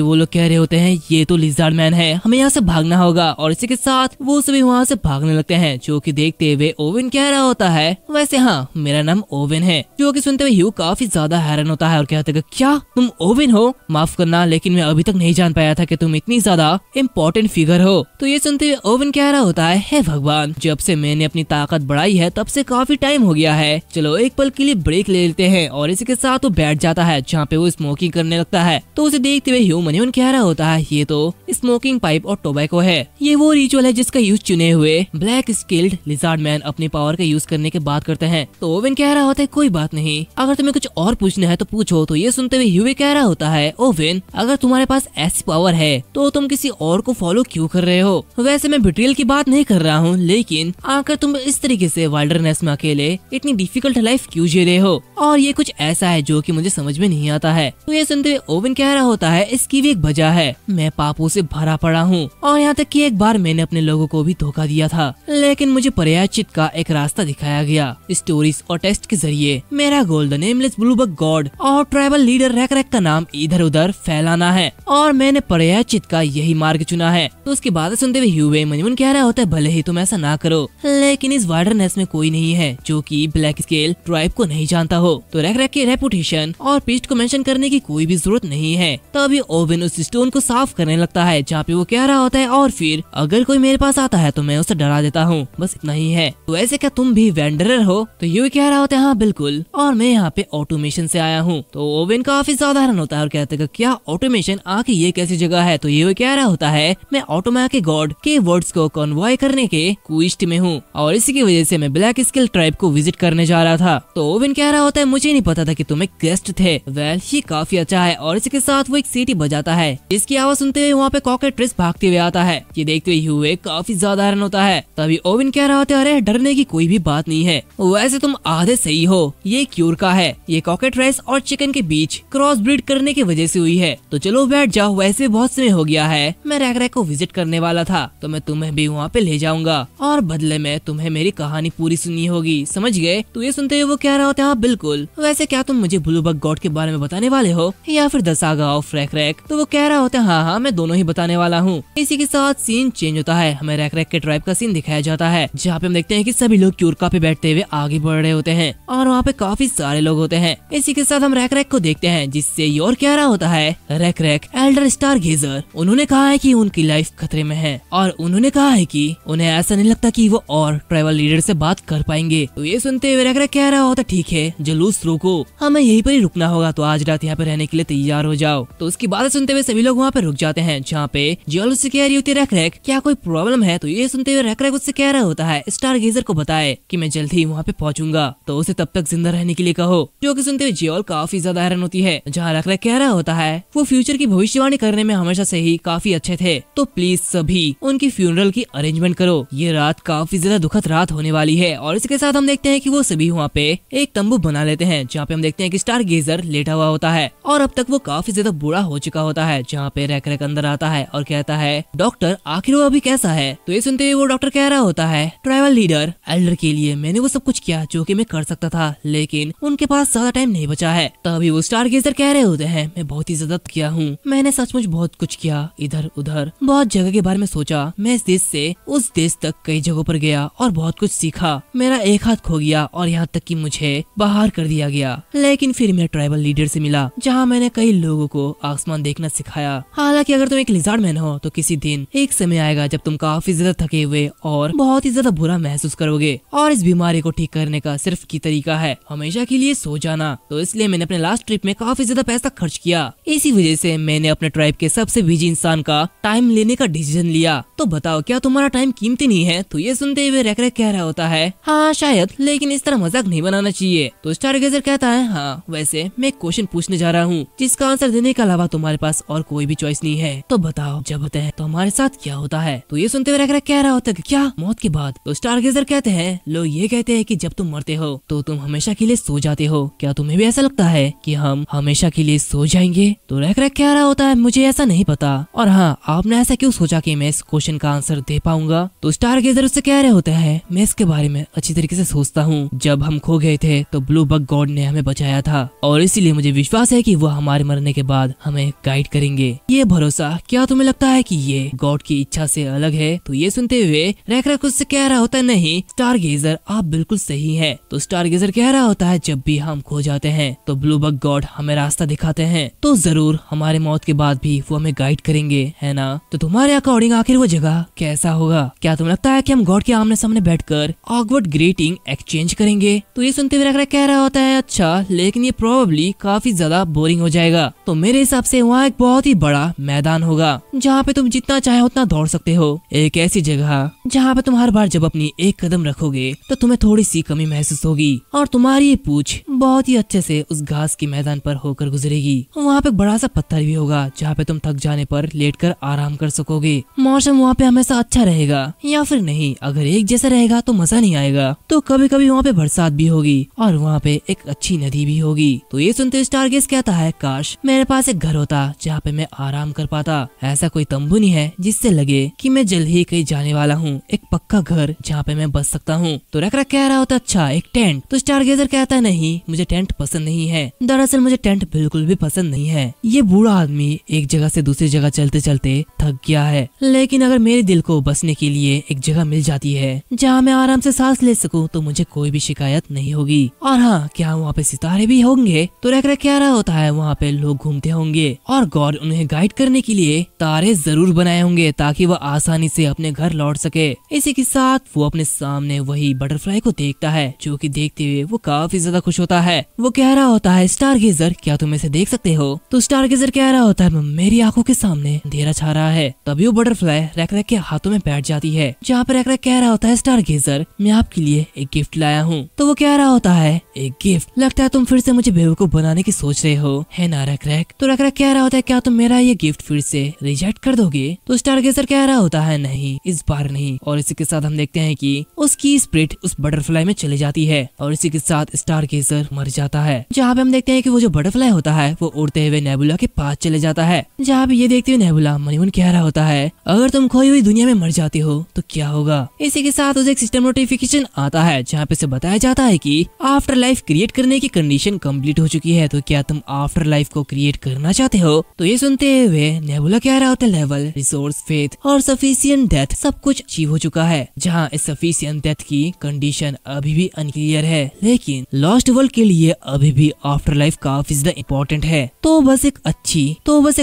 वो लोग कह रहे होते हैं ये तो लिजर्डमैन है, हमें यहाँ से भागना होगा। और इसी के साथ वो सभी वहाँ से भागने लगते हैं, जो कि देखते हुए ओवन कह रहा होता है वैसे हाँ मेरा नाम ओवन है। जो कि सुनते हुए ह्यू काफी ज्यादा हैरान होता है और कहते हैं क्या तुम ओवन हो, माफ करना लेकिन मैं अभी तक नहीं जान पाया था कि तुम इतनी ज्यादा इम्पोर्टेंट फिगर हो। तो ये सुनते हुए ओवन कह रहा होता है हे भगवान, जब से मैंने अपनी ताकत बढ़ाई है तब से काफी टाइम हो गया है, चलो एक पल के लिए ब्रेक ले लेते हैं। और इसी के साथ वो बैठ जाता है जहाँ पे वो स्मोकिंग करने लगता है। तो उसे देखते हुए ह्यू मनीवन कह रहा होता है ये तो स्मोकिंग पाइप और टोबैको है, ये वो रिचुअल है जिसका यूज चुने हुए ब्लैक स्किल्ड लिजर्डमैन अपने पावर का यूज करने के बाद करते हैं। तो ओवन कह रहा होता है कोई बात नहीं, अगर तुम्हें कुछ और पूछना है तो पूछो। तो ये सुनते हुए ह्यूई कह रहा होता है ओवन अगर तुम्हारे पास ऐसी पावर है तो तुम किसी और को फॉलो क्यों कर रहे हो। वैसे मैं बिट्रियल की बात नहीं कर रहा हूँ, लेकिन आकर तुम इस तरीके से वाइल्डरनेस में अकेले इतनी डिफिकल्ट लाइफ क्यों जी रहे हो, और ये कुछ ऐसा है जो कि मुझे समझ में नहीं आता है। तो ये सुनते हुए ओवन कह रहा होता है इसकी भी एक वजह है, मैं पापों से भरा पड़ा हूँ और यहाँ तक कि एक बार मैंने अपने लोगों को भी धोखा दिया था, लेकिन मुझे प्रायश्चित का एक रास्ता दिखाया गया स्टोरीज और टेस्ट के जरिए। मेरा गोल द नेमलेस ब्लूबग गॉड और ट्राइबल लीडर रैक रैक का नाम इधर उधर फैलाना है और मैंने प्रायश्चित का यही मार्ग चुना है। तो उसकी बातें सुनते हुए ह्यूई मनीवन कह रहा होता है भले ही तुम ऐसा ना करो, लेकिन इस वाइल्डरनेस में कोई नहीं है जो कि ब्लैक स्केल ट्राइब को नहीं जानता हो तो रैक रैक की रेपुटेशन और पीस्ट को मेंशन करने की कोई भी जरूरत नहीं है। तभी ओवेन उस स्टोन को साफ करने लगता है जहाँ पे वो कह रहा होता है, और फिर अगर कोई मेरे पास आता है तो मैं उसे डरा देता हूँ, बस इतना ही है। तो ऐसे क्या तुम भी वेंडरर हो? तो ये कह रहा होता है हाँ बिल्कुल, और मैं यहाँ पे ऑटोमेशन से आया हूँ। तो ओवेन काफी साधारण होता है और कहते हैं क्या ऑटोमेशन आके ये कैसी जगह है? तो ये कह रहा होता है मैं ऑटोमा के गॉड के वर्ड्स को कन्वॉय करने के क्वेस्ट में हूँ और इसी की वजह से मैं ब्लैक स्केल ट्राइब को विजिट करने जा रहा था। तो ओवेन कह रहा होता है मुझे नहीं पता था कि तुम एक गेस्ट थे। वेल ये काफी अच्छा है। और इसी के साथ वो एक सीटी बजाता है, इसकी आवाज सुनते हुए वहाँ पे कॉकेट्रिस भागते हुए आता है। ये देखते हुए काफी ज्यादा हैरान होता है। तभी ओवेन कह रहा होता है अरे डरने की कोई भी बात नहीं है, वैसे तुम आधे सही हो, ये क्यूर का है, ये कॉकेट्रिस और चिकन के बीच क्रॉस ब्रीड करने की वजह से हुई है। तो चलो बैठ जाओ, वैसे बहुत समय हो गया है, मैं रैक रैक को विजिट करने वाला था तो मैं तुम्हें भी वहाँ पे ले जाऊंगा और बदले में तुम्हें मेरी कहानी पूरी सुननी होगी, समझ गए? तो ये सुनते हुए वो कह रहा होता है हाँ बिल्कुल, वैसे क्या तुम मुझे ब्लू बग गॉड के बारे में बताने वाले हो या फिर the saga of rack rack? तो वो कह रहा होता है हाँ मैं दोनों ही बताने वाला हूँ। इसी के साथ सीन चेंज होता है, हमें रैक रैक के ट्राइब का सीन दिखाया जाता है जहाँ पे हम देखते हैं कि सभी लोग क्यूरका पे बैठते हुए आगे बढ़ रहे होते हैं और वहाँ पे काफी सारे लोग होते हैं। इसी के साथ हम रैक रैक को देखते हैं जिससे योर कह रहा होता है रैक रैक एल्डर स्टार गेजर, उन्होंने कहा है कि उनकी लाइफ खतरे में है और उन्होंने कहा है कि उन्हें ऐसा नहीं लगता कि वो और ट्राइबल लीडर से बात कर पाएंगे। तो ये सुनते हुए रैक रैक कह रहा होता ठीक है जुलूस रोको, हमें यहीं पर ही रुकना होगा, तो आज रात यहाँ पे रहने के लिए तैयार हो जाओ। तो उसकी बात सुनते हुए सभी लोग वहाँ पे रुक जाते हैं जहाँ पे जियोल उससे कह रही होती है रैक रैक क्या कोई प्रॉब्लम है? तो ये सुनते हुए रैक रैक उससे कह रहा होता है स्टार गेजर को बताए कि मैं जल्द ही वहाँ पे पहुँचूंगा, तो उसे तब तक जिंदा रहने के लिए कहो। जो कि सुनते हुए जियोल काफी ज्यादा हैरान होती है। जहाँ रैक रैक कह रहा होता है वो फ्यूचर की भविष्यवाणी करने में हमेशा से ही काफी अच्छे थे, तो प्लीज सभी उनकी फ्यूनरल की अरेंजमेंट करो, ये रात काफी ज्यादा दुखद रात होने वाली है। और इसके साथ हम देखते हैं कि वो सभी वहाँ पे एक तंबू बना लेते हैं जहाँ पे हम देखते हैं कि स्टार गेजर लेटा हुआ होता है और अब तक वो काफी ज्यादा बुरा हो चुका होता है। जहाँ पे रैक रैक अंदर आता है और कहता है डॉक्टर आखिर वो अभी कैसा है? तो ये सुनते हुए वो डॉक्टर कह रहा होता है ट्राइबल लीडर एल्डर के लिए मैंने वो सब कुछ किया जो कि मैं कर सकता था, लेकिन उनके पास ज्यादा टाइम नहीं बचा है। तभी वो स्टार गेजर कह रहे होते हैं मैं बहुत ही ज्यादा किया हूँ, मैंने सचमुच बहुत कुछ किया, इधर उधर बहुत जगह के बारे में सोचा, मैं इस देश से उस देश तक कई जगहों पर गया और बहुत कुछ सीखा, मेरा एक हाथ खो गया और यहाँ तक कि मुझे बाहर कर दिया गया, लेकिन फिर मैं ट्राइबल लीडर से मिला जहाँ मैंने कई लोगों को आसमान देखना सिखाया। हालांकि अगर तुम एक लिजार्ड मैन हो तो किसी दिन एक समय आएगा जब तुम काफी ज्यादा थके हुए और बहुत ही ज्यादा बुरा महसूस करोगे और इस बीमारी को ठीक करने का सिर्फ की तरीका है हमेशा के लिए सो जाना। तो इसलिए मैंने अपने लास्ट ट्रिप में काफी ज्यादा पैसा खर्च किया, इसी वजह से मैंने अपने ट्राइब के सबसे बिजी इंसान का टाइम लेने का डिसीजन लिया। तो बताओ क्या तुम्हारा टाइम कीमती नहीं है? तो ये सुनते हुए रैक रैक कह रहा होता है हाँ शायद, लेकिन इस तरह मजाक नहीं बनाना चाहिए। तो स्टार गेजर कहता है हाँ वैसे मैं एक क्वेश्चन पूछने जा रहा हूँ जिसका आंसर देने के अलावा तुम्हारे पास और कोई भी चॉइस नहीं है, तो बताओ जब होते हैं तो हमारे साथ क्या होता है? तो ये सुनते हुए रैक रैक कह रहा होता है क्या मौत के बाद? तो स्टार गेजर कहते हैं लोग ये कहते हैं कि जब तुम मरते हो तो तुम हमेशा के लिए सो जाते हो, क्या तुम्हें भी ऐसा लगता है कि हम हमेशा के लिए सो जाएंगे? तो रैक रैक कह रहा होता है मुझे ऐसा नहीं पता, और हाँ आपने ऐसा क्यों सोचा कि मैं इस क्वेश्चन का आंसर दे पाऊंगा? तो स्टार गेजर उससे कह रहे होते हैं मैं इसके बारे में अच्छी तरीके से सोचता हूँ, जब हम खो गए थे तो ब्लू बग गॉड ने हमें बचाया था और इसीलिए मुझे विश्वास है कि वो हमारे मरने के बाद हमें गाइड करेंगे। ये भरोसा क्या तुम्हें लगता है कि ये गॉड की इच्छा से अलग है? तो ये सुनते हुए रैक रैक उससे कह रहा होता है नहीं स्टार गेजर आप बिल्कुल सही है। तो स्टार गेजर कह रहा होता है जब भी हम खो जाते हैं तो ब्लू बग गॉड हमें रास्ता दिखाते हैं, तो जरूर हमारे मौत के बाद भी वो हमें गाइड करेंगे, है ना? तो तुम्हारे अकॉर्डिंग आखिर वो जगह कैसा होगा? क्या तुम्हें लगता है कि हम गॉड के आमने सामने बैठकर ऑकवर्ड ग्रीटिंग एक्सचेंज करेंगे? तो ये सुनते हुए रैक रैक कह रहा होता है अच्छा, लेकिन ये प्रोबेबली काफी ज्यादा बोरिंग हो जाएगा, तो मेरे हिसाब से वहाँ एक बहुत ही बड़ा मैदान होगा जहाँ पे तुम जितना चाहे उतना दौड़ सकते हो, एक ऐसी जगह जहाँ पे तुम हर बार जब अपनी एक कदम रखोगे तो तुम्हें थोड़ी सी कमी महसूस होगी और तुम्हारी ये पूंछ बहुत ही अच्छे से उस घास के मैदान पर होकर गुजरेगी। वहाँ पे बड़ा सा पत्थर भी होगा जहाँ पे तुम थक जाने पर लेटकर आराम कर सकोगे। मौसम वहाँ पे हमेशा अच्छा रहेगा या फिर नहीं, अगर एक जैसा रहेगा तो मजा नहीं आएगा, तो कभी कभी वहाँ पे बरसात भी होगी और वहाँ पे एक अच्छी नदी भी होगी। तो ये सुनते स्टारगेज कहता है काश मेरे पास एक घर होता जहाँ पे मैं आराम कर पाता, ऐसा कोई तंबू नहीं है जिससे लगे कि मैं जल्द ही कहीं जाने वाला हूँ, एक पक्का घर जहाँ पे मैं बस सकता हूँ। तो रैक रैक कह रहा होता अच्छा एक टेंट। तो स्टारगेजर कहता है नहीं मुझे टेंट पसंद नहीं है, दरअसल मुझे टेंट बिल्कुल भी पसंद नहीं है। ये बूढ़ा आदमी एक जगह से दूसरी जगह चलते चलते थक गया है, लेकिन अगर मेरे दिल को बसने के लिए एक जगह मिल जाती है जहाँ मैं आराम से सांस ले सकूं तो मुझे मुझे कोई भी शिकायत नहीं होगी। और हाँ, क्या वहाँ पे सितारे भी होंगे? तो रैक रैक कह रहा होता है वहाँ पे लोग घूमते होंगे और गॉड उन्हें गाइड करने के लिए तारे जरूर बनाए होंगे ताकि वह आसानी से अपने घर लौट सके। इसी के साथ वो अपने सामने वही बटरफ्लाई को देखता है, जो कि देखते हुए वो काफी ज्यादा खुश होता है। वो कह रहा होता है स्टारगेजर, क्या तुम इसे देख सकते हो? तो स्टारगेजर कह रहा होता है मेरी आंखों के सामने अंधेरा छा रहा है। तभी वो बटरफ्लाई रैक रैक के हाथों में बैठ जाती है, जहाँ पे रैक रैक कह रहा होता है स्टारगेजर, मैं आपके लिए एक गिफ्ट लाया हूँ। तो वो कह रहा होता है एक गिफ्ट? लगता है तुम फिर से मुझे बेवकूफ बनाने की सोच रहे हो, है ना रैक रैक? तो रैक रैक कह रहा होता है क्या तुम मेरा ये गिफ्ट फिर से रिजेक्ट कर दोगे? तो स्टारगेजर कह रहा होता है नहीं, इस बार नहीं। और इसी के साथ हम देखते हैं कि उसकी स्पिरिट उस बटरफ्लाई में चली जाती है और इसी के साथ स्टारगेजर मर जाता है। जहाँ पे हम देखते हैं कि वो जो बटरफ्लाई होता है वो उड़ते हुए नेबुला के पास चले जाता है। जहाँ पे ये देखते हुए नेबुला मनीमन कह रहा होता है अगर तुम खोई हुई दुनिया में मर जाते हो तो क्या होगा? इसी के साथ उसे एक सिस्टम नोटिफिकेशन आता है जहाँ पे से बताया जाता है कि आफ्टर लाइफ क्रिएट करने की कंडीशन कंप्लीट हो चुकी है, तो क्या तुम आफ्टर लाइफ को क्रिएट करना चाहते हो? तो ये सुनते हुए नेबुला कह रहा होता है लेवल, रिसोर्स, फेथ और सफिशिएंट डेथ सब कुछ अचीव हो चुका है। जहाँ इस सफिशिएंट डेथ की कंडीशन अभी भी अनक्लियर है, लेकिन लॉस्ट वर्ल्ड के लिए अभी भी आफ्टर लाइफ काफी ज्यादा इम्पोर्टेंट है। तो बस एक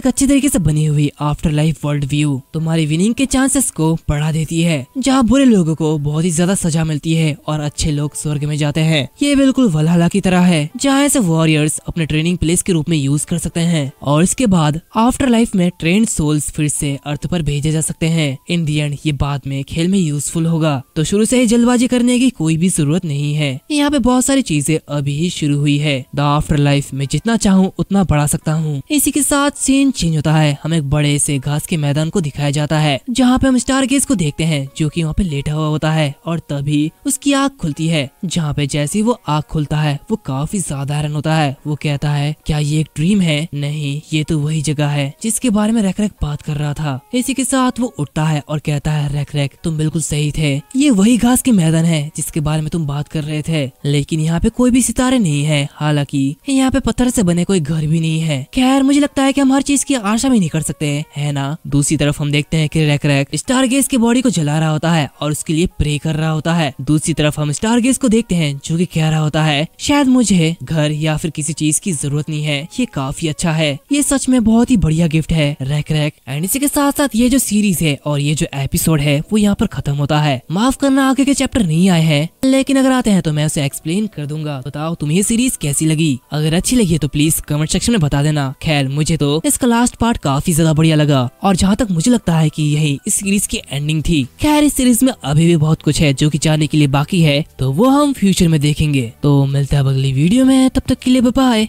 अच्छी तरीके से बनी हुई आफ्टर लाइफ वर्ल्ड व्यू तुम्हारी विनिंग के चांसेस को बढ़ा देती है। जहाँ बुरे लोगों को बहुत ही ज्यादा सजा मिलती है और अच्छे लोग स्वर्ग में जाते हैं। ये बिल्कुल वलहला की तरह है, जहाँ ऐसे वॉरियर्स अपने ट्रेनिंग प्लेस के रूप में यूज कर सकते हैं और इसके बाद आफ्टर लाइफ में ट्रेंड सोल्स फिर से अर्थ पर भेजे जा सकते हैं। इन दी एंड ये बाद में खेल में यूजफुल होगा, तो शुरू से ही जल्दबाजी करने की कोई भी जरूरत नहीं है। यहाँ पे बहुत सारी चीजें अभी ही शुरू हुई है। द आफ्टर लाइफ में जितना चाहूँ उतना बढ़ा सकता हूँ। इसी के साथ सीन चेंज होता है, हमें एक बड़े से घास के मैदान को दिखाया जाता है जहाँ पे हम स्टारगेज को देखते हैं जो कि वहाँ पे लेटा हुआ होता है और तभी उसकी आँख खुलती है। जहाँ पे जैसे वो आँख खुलता है वो काफी साधारण होता है। वो कहता है क्या ये एक ड्रीम है? नहीं, ये तो वही जगह है जिसके बारे में रैक रैक बात कर रहा था। इसी के साथ वो उठता है और कहता है रैक रैक तुम बिल्कुल सही थे, ये वही घास के मैदान है जिसके बारे में तुम बात कर रहे थे, लेकिन यहाँ पे कोई भी सितारे नहीं है, हालांकि यहाँ पे पत्थर से बने कोई घर भी नहीं है। खैर मुझे लगता है कि हम हर चीज की आशा भी नहीं कर सकते, है ना? दूसरी तरफ हम देखते हैं कि रैक रैक स्टारगेज की बॉडी को जला रहा होता है और उसके लिए प्रे कर रहा होता है। दूसरी तरफ हम स्टारगेज को देखते हैं जो कि कह रहा होता है शायद मुझे घर या फिर किसी चीज की जरूरत नहीं है, ये काफी अच्छा है, ये सच में बहुत ही बढ़िया गिफ्ट है रैक रैक। एंड इसी के साथ साथ ये जो सीरीज है और ये जो एपिसोड है वो यहाँ पर खत्म होता है। माफ करना आगे के चैप्टर नहीं आए हैं, लेकिन अगर आते हैं तो मैं उसे एक्सप्लेन कर दूंगा। बताओ तुम्हें ये सीरीज कैसी लगी? अगर अच्छी लगी है तो प्लीज कमेंट सेक्शन में बता देना। खैर मुझे तो इसका लास्ट पार्ट काफी ज्यादा बढ़िया लगा और जहाँ तक मुझे लगता है कि यही इस सीरीज की एंडिंग थी। खैर इस सीरीज में अभी भी बहुत कुछ है जो कि जानने के लिए बाकी है, तो वो हम फ्यूचर में देखेंगे। तो मिलते हैं अगली वीडियो में, तब तक के लिए बाय बाय।